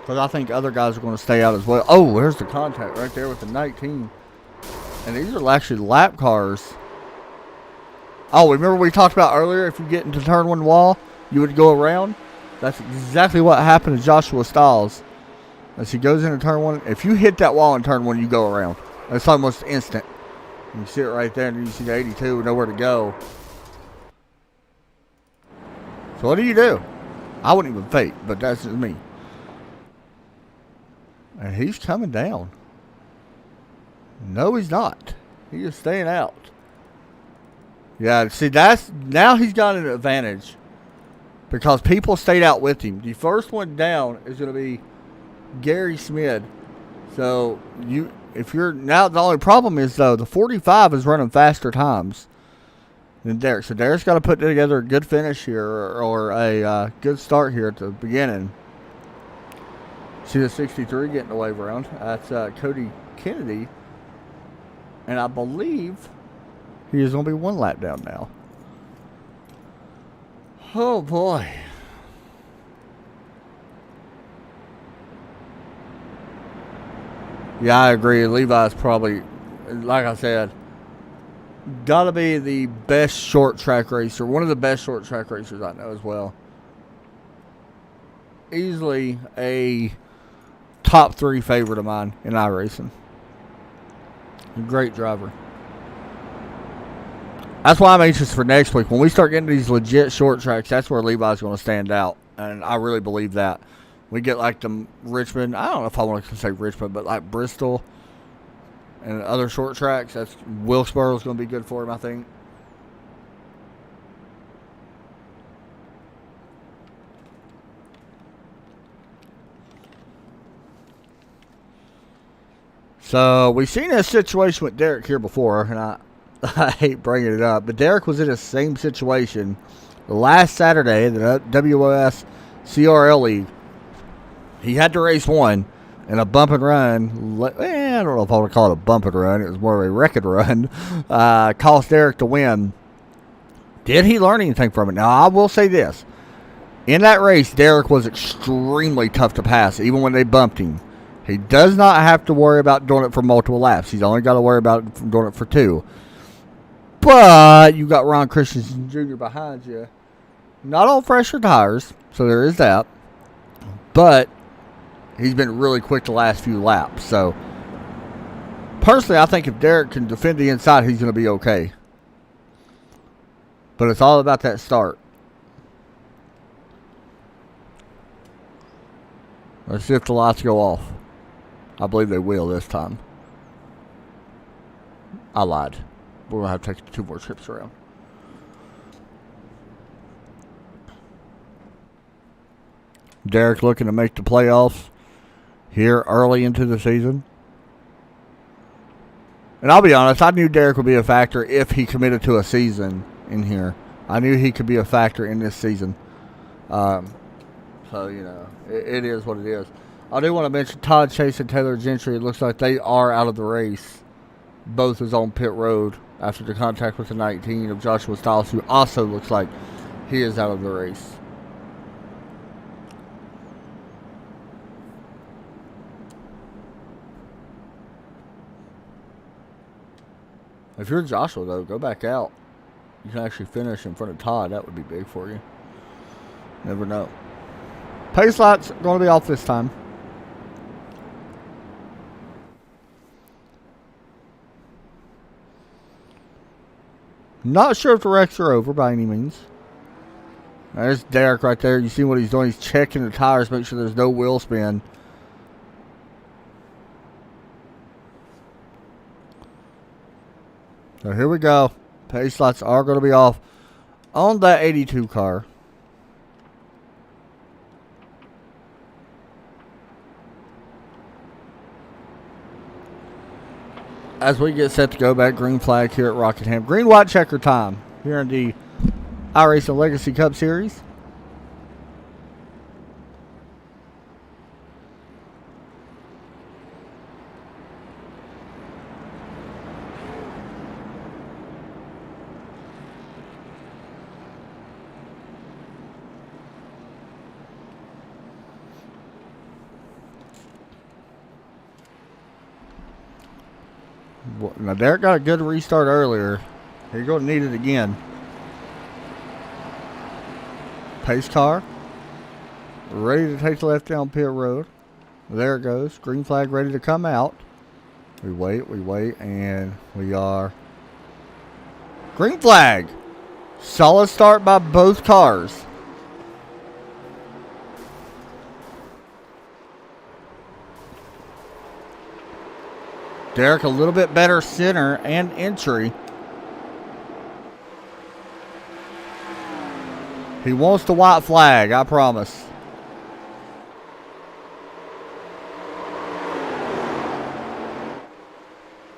Because I think other guys are going to stay out as well. Oh, there's the contact right there with the 19. And these are actually lap cars. Oh, remember we talked about earlier, if you get into turn 1 wall, you would go around? That's exactly what happened to Joshua Stiles. As he goes into turn 1, if you hit that wall in turn 1, you go around. It's almost instant. You see it right there, and you see the 82 with nowhere to go. So what do you do? I wouldn't even fake, but that's just me. And he's coming down. No, he's not. He is staying out. Yeah, see, now he's got an advantage because people stayed out with him. The first one down is going to be Gary Smith. So if you're now, the only problem is though the 45 is running faster times than Derek. So Derek's got to put together a good finish here or a good start here at the beginning. See the 63 getting the wave around. That's Cody Kennedy, and I believe he is going to be one lap down now. Oh boy. Yeah, I agree. Levi's probably, like I said, got to be the best short track racer. One of the best short track racers I know as well. Easily a top 3 favorite of mine in iRacing. Great driver. That's why I'm anxious for next week. When we start getting these legit short tracks, that's where Levi's going to stand out. And I really believe that. We get like the Richmond. I don't know if I want to say Richmond, but like Bristol and other short tracks. That's Wilkesboro is going to be good for him, I think. So we've seen this situation with Derek here before, and I hate bringing it up, but Derek was in the same situation last Saturday in the WOS CRL League. He had to race one in a bump and run. I don't know if I want to call it a bump and run. It was more of a wreck and run. Cost Derek to win. Did he learn anything from it? Now, I will say this. In that race, Derek was extremely tough to pass, even when they bumped him. He does not have to worry about doing it for multiple laps. He's only got to worry about doing it for 2. But you got Ron Christensen Jr. behind you. Not on fresher tires, so there is that. But he's been really quick the last few laps. So, personally, I think if Derek can defend the inside, he's going to be okay. But it's all about that start. Let's see if the lights go off. I believe they will this time. I lied. We're going to have to take 2 more trips around. Derek looking to make the playoffs here early into the season. And I'll be honest, I knew Derek would be a factor if he committed to a season in here. I knew he could be a factor in this season. So, you know, it is what it is. I do want to mention Todd Chase and Taylor Gentry. It looks like they are out of the race. Both is on pit road after the contact with the 19 of Joshua Stiles, who also looks like he is out of the race. If you're Joshua, though, go back out. You can actually finish in front of Todd. That would be big for you. Never know. Pace lights going to be off this time. Not sure if the wrecks are over by any means. There's Derek right there. You see what he's doing? He's checking the tires, make sure there's no wheel spin. So here we go. Pace lights are going to be off on that 82 car. As we get set to go back, green flag here at Rockingham. Green, white, checker time here in the iRacing Legacy Cup Series. Now, Derek got a good restart earlier. You're going to need it again. Pace car. Ready to take the left down pit road. There it goes. Green flag ready to come out. We wait, and we are. Green flag. Solid start by both cars. Derek a little bit better center and entry. He wants the white flag, I promise.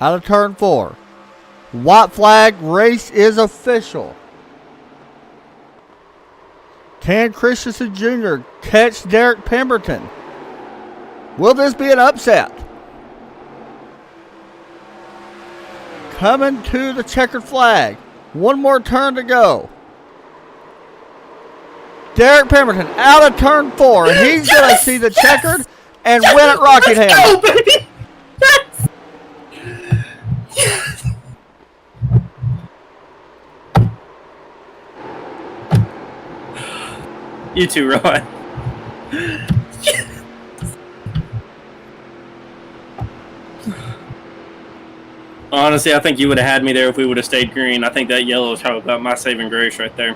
Out of turn 4. White flag, race is official. Can Christensen Jr. catch Derek Pemberton? Will this be an upset? Coming to the checkered flag. One more turn to go. Derek Pemberton out of turn 4. And he's going to see the checkered and win at Rockingham. Let's go, baby! Yes! You too, Ron. Honestly, I think you would have had me there if we would have stayed green. I think that yellow is probably about my saving grace right there.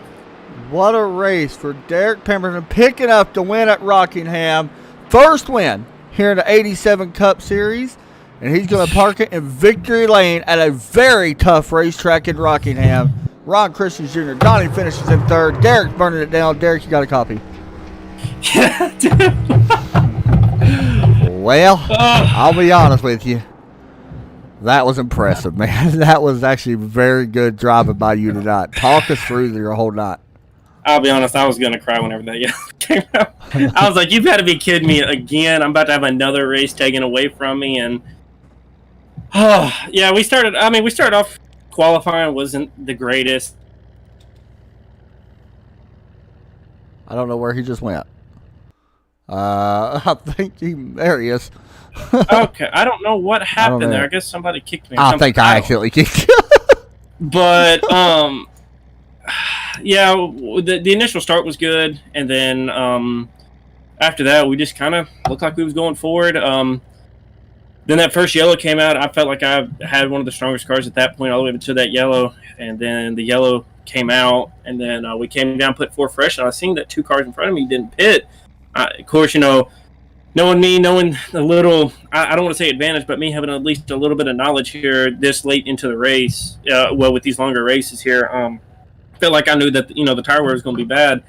What a race for Derek Pemberton, picking up the win at Rockingham. First win here in the 87 Cup Series. And he's going to park it in victory lane at a very tough racetrack in Rockingham. Ron Christian Jr. Donnie finishes in third. Derek's burning it down. Derek, you got a copy. Yeah, dude. Well, I'll be honest with you. That was impressive, man. That was actually very good driving by you tonight. Talk us through your whole night. I'll be honest, I was going to cry whenever that yellow came out. I was like, you've got to be kidding me again. I'm about to have another race taken away from me. And, yeah, we started off qualifying wasn't the greatest. I don't know where he just went. I think there he is. Okay, I don't know what happened there. I guess somebody kicked me. I think I accidentally kicked you. But, yeah, the initial start was good, and then after that, we just kind of looked like we was going forward. Then that first yellow came out. I felt like I had one of the strongest cars at that point, all the way to that yellow, and then the yellow came out, and then we came down, put 4 fresh, and I seen that 2 cars in front of me didn't pit. Of course, knowing me, knowing a little, I don't want to say advantage, but me having at least a little bit of knowledge here this late into the race, with these longer races here, felt like I knew that the tire wear was going to be bad,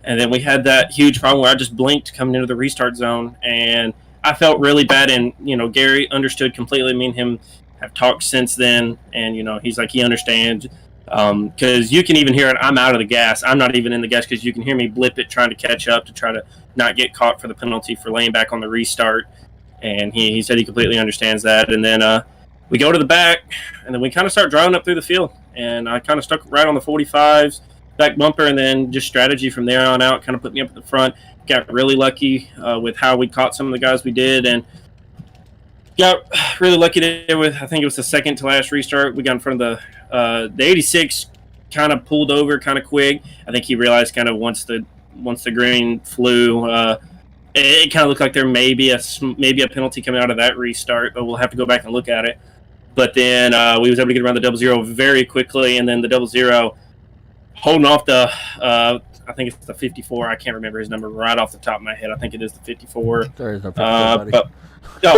and then we had that huge problem where I just blinked coming into the restart zone, and I felt really bad. And Gary understood completely. Me and him have talked since then, and he's like, he understands, because you can even hear it. I'm out of the gas. I'm not even in the gas because you can hear me blip it trying to catch up to try to not get caught for the penalty for laying back on the restart. And he said he completely understands that. And then we go to the back, and then we kind of start driving up through the field. And I kind of stuck right on the 45s, back bumper, and then just strategy from there on out kind of put me up at the front. Got really lucky with how we caught some of the guys we did, and got really lucky there with, I think it was the second to last restart. We got in front of the 86, kind of pulled over kind of quick. I think he realized kind of once the green flew, it kind of looked like there may be a penalty coming out of that restart, but we'll have to go back and look at it. But then we was able to get around the 00 very quickly, and then the 00 holding off the I think it's the 54. I can't remember his number right off the top of my head. I think it is the 54. There is no 54, but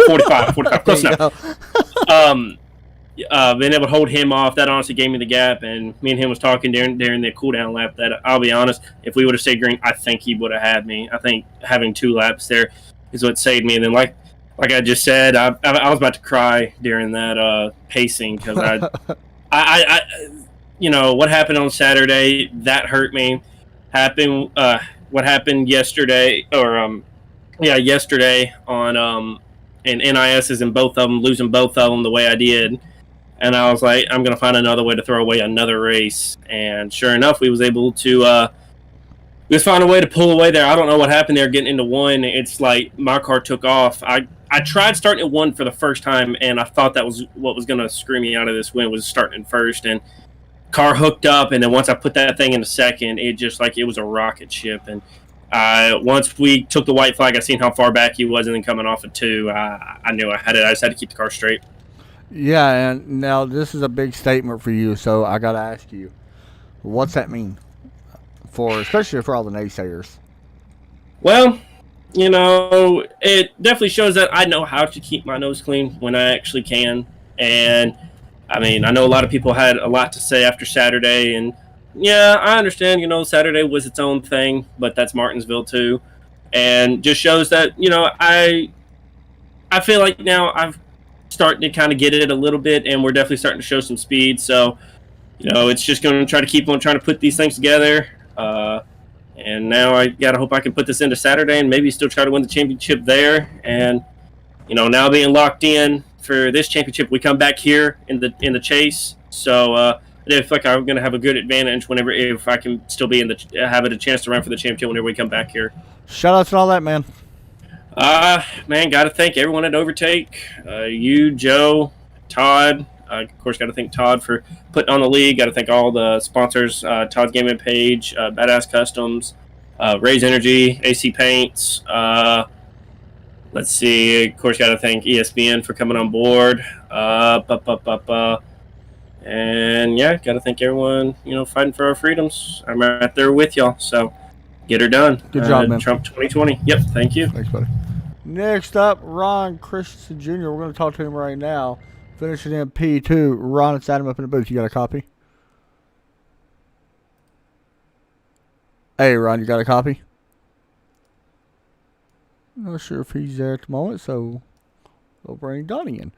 45, close enough. Being able to hold him off, that honestly gave me the gap, and me and him was talking during the cool-down lap that, I'll be honest, if we would have stayed green, I think he would have had me. I think having 2 laps there is what saved me. And then, like I just said, I was about to cry during that pacing, because I what happened on Saturday, that hurt me. What happened yesterday, yesterday on in NISs, and both of them, losing both of them the way I did. And I was like, I'm going to find another way to throw away another race. And sure enough, we was able to find a way to pull away there. I don't know what happened there getting into 1. It's like my car took off. I tried starting at 1 for the first time, and I thought that was what was going to screw me out of this win, was starting in first. And car hooked up, and then once I put that thing into second, it just like it was a rocket ship. And once we took the white flag, I seen how far back he was, and then coming off of 2, I knew I had it. I just had to keep the car straight. Yeah, and now this is a big statement for you, so I got to ask you, what's that mean especially for all the naysayers? Well, it definitely shows that I know how to keep my nose clean when I actually can. And I mean, I know a lot of people had a lot to say after Saturday, and yeah, I understand. Saturday was its own thing, but that's Martinsville too, and just shows that I feel like now I've starting to kind of get it a little bit, and we're definitely starting to show some speed. So it's just going to try to keep on trying to put these things together. And now I gotta hope I can put this into Saturday and maybe still try to win the championship there. And now being locked in for this championship, we come back here in the chase. So I feel like I'm gonna have a good advantage whenever if I can still be have it a chance to run for the championship whenever we come back here. Shout outs and all that, man. Man, got to thank everyone at Overtake. You, Joe, Todd. Of course, got to thank Todd for putting on the league. Got to thank all the sponsors: Todd's Gaming Page, Badass Customs, Raise Energy, AC Paints. Let's see. Of course, got to thank ESPN for coming on board. And yeah, got to thank everyone. Fighting for our freedoms. I'm right there with y'all. So get her done. Good job, man. Trump 2020. Yep. Thank you. Thanks, buddy. Next up, Ron Christensen Jr. We're going to talk to him right now. Finishing in P2. Ron, it's Adam up in the booth. You got a copy? Hey, Ron, you got a copy? Not sure if he's there at the moment, so we'll bring Donnie in.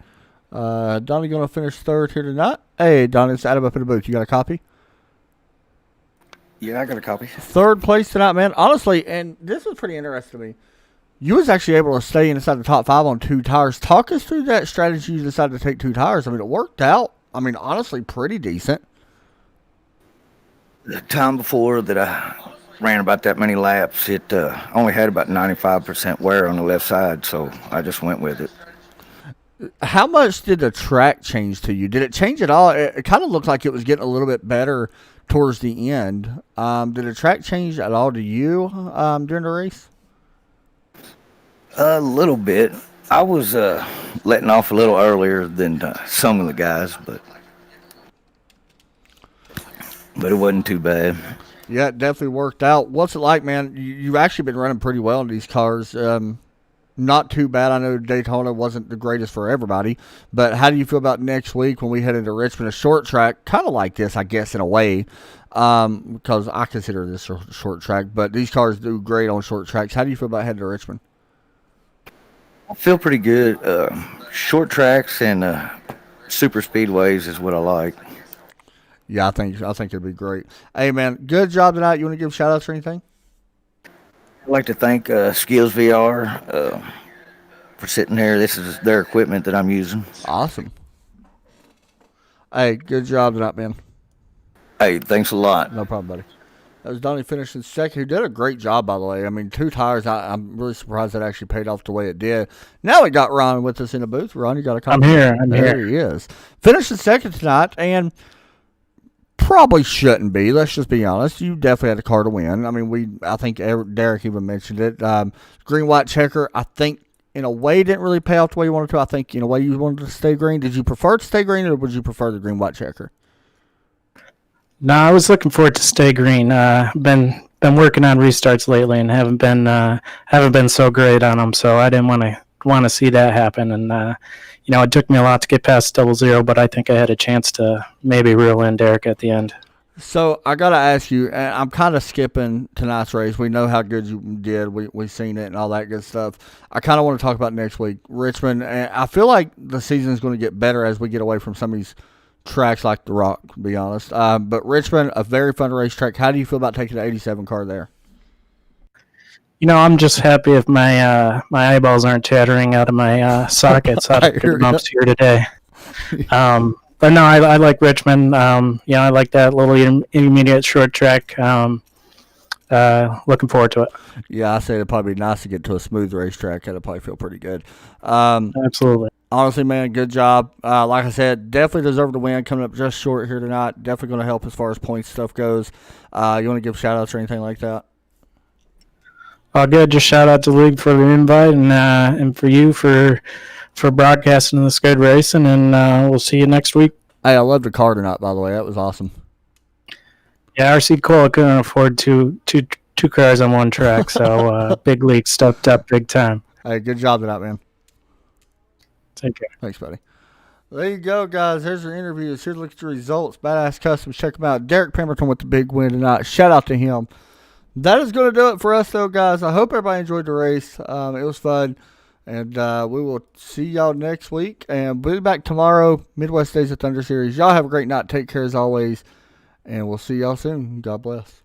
Donnie going to finish third here tonight. Hey, Donnie, it's Adam up in the booth. You got a copy? Yeah, I got a copy. Third place tonight, man. Honestly, and this was pretty interesting to me. You was actually able to stay inside the top 5 on 2 tires. Talk us through that strategy you decided to take 2 tires. I mean, it worked out. I mean, honestly, pretty decent. The time before that I ran about that many laps, it only had about 95% wear on the left side, so I just went with it. How much did the track change to you? Did it change at all? It kind of looked like it was getting a little bit better towards the end. Did the track change at all to you during the race? A little bit. I was letting off a little earlier than some of the guys, but it wasn't too bad. Yeah, it definitely worked out. What's it like, man? You've actually been running pretty well in these cars. Not too bad. I know Daytona wasn't the greatest for everybody, but how do you feel about next week when we head into Richmond, a short track, kind of like this, I guess, in a way, because I consider this a short track, but these cars do great on short tracks. How do you feel about heading to Richmond? I feel pretty good. Short tracks and super speedways is what I like. Yeah, I think it'd be great. Hey, man, good job tonight. You want to give shout-outs or anything? I'd like to thank Skills VR for sitting there. This is their equipment that I'm using. Awesome. Hey, good job tonight, man. Hey, thanks a lot. No problem, buddy. That was Donnie finishing second, who did a great job, by the way. I mean, 2 tires, I'm really surprised that actually paid off the way it did. Now we got Ron with us in the booth. Ron, you got a comment? I'm here. There he is. Finishing second tonight, and probably shouldn't be. Let's just be honest. You definitely had a car to win. I mean, I think Derek even mentioned it. Green-white checker, I think, in a way, didn't really pay off the way you wanted to. I think, in a way, you wanted to stay green. Did you prefer to stay green, or would you prefer the green-white checker? No, I was looking forward to stay green. Been working on restarts lately and haven't been so great on them. So I didn't want to see that happen. And it took me a lot to get past 00, but I think I had a chance to maybe reel in Derek at the end. So I gotta ask you, and I'm kind of skipping tonight's race. We know how good you did. We've seen it and all that good stuff. I kind of want to talk about next week, Richmond. And I feel like the season is going to get better as we get away from some of these tracks like the Rock, to be honest. But Richmond, a very fun racetrack. How do you feel about taking the 87 car there? I'm just happy if my eyeballs aren't chattering out of my sockets out of the bumps here today. But no, I like Richmond. I like that little intermediate short track. Looking forward to it. Yeah, I say it'd probably be nice to get to a smooth racetrack. It'll probably feel pretty good. Absolutely. Honestly, man, good job. Like I said, definitely deserve to win. Coming up just short here tonight. Definitely going to help as far as points stuff goes. You want to give shout-outs or anything like that? All good. Just shout out to the league for the invite and for you for broadcasting this good racing, and we'll see you next week. Hey, I love the car tonight, by the way. That was awesome. Yeah, RC Cole couldn't afford two cars on one track, so Big League stepped up big time. Hey, good job tonight, man. Take care. Thanks, buddy. There you go, guys. There's your interviews. Here's a look at your results. Badass Customs. Check them out. Derek Pemberton with the big win tonight. Shout out to him. That is going to do it for us, though, guys. I hope everybody enjoyed the race. It was fun. And we will see y'all next week. And we'll be back tomorrow, Midwest Days of Thunder Series. Y'all have a great night. Take care as always. And we'll see y'all soon. God bless.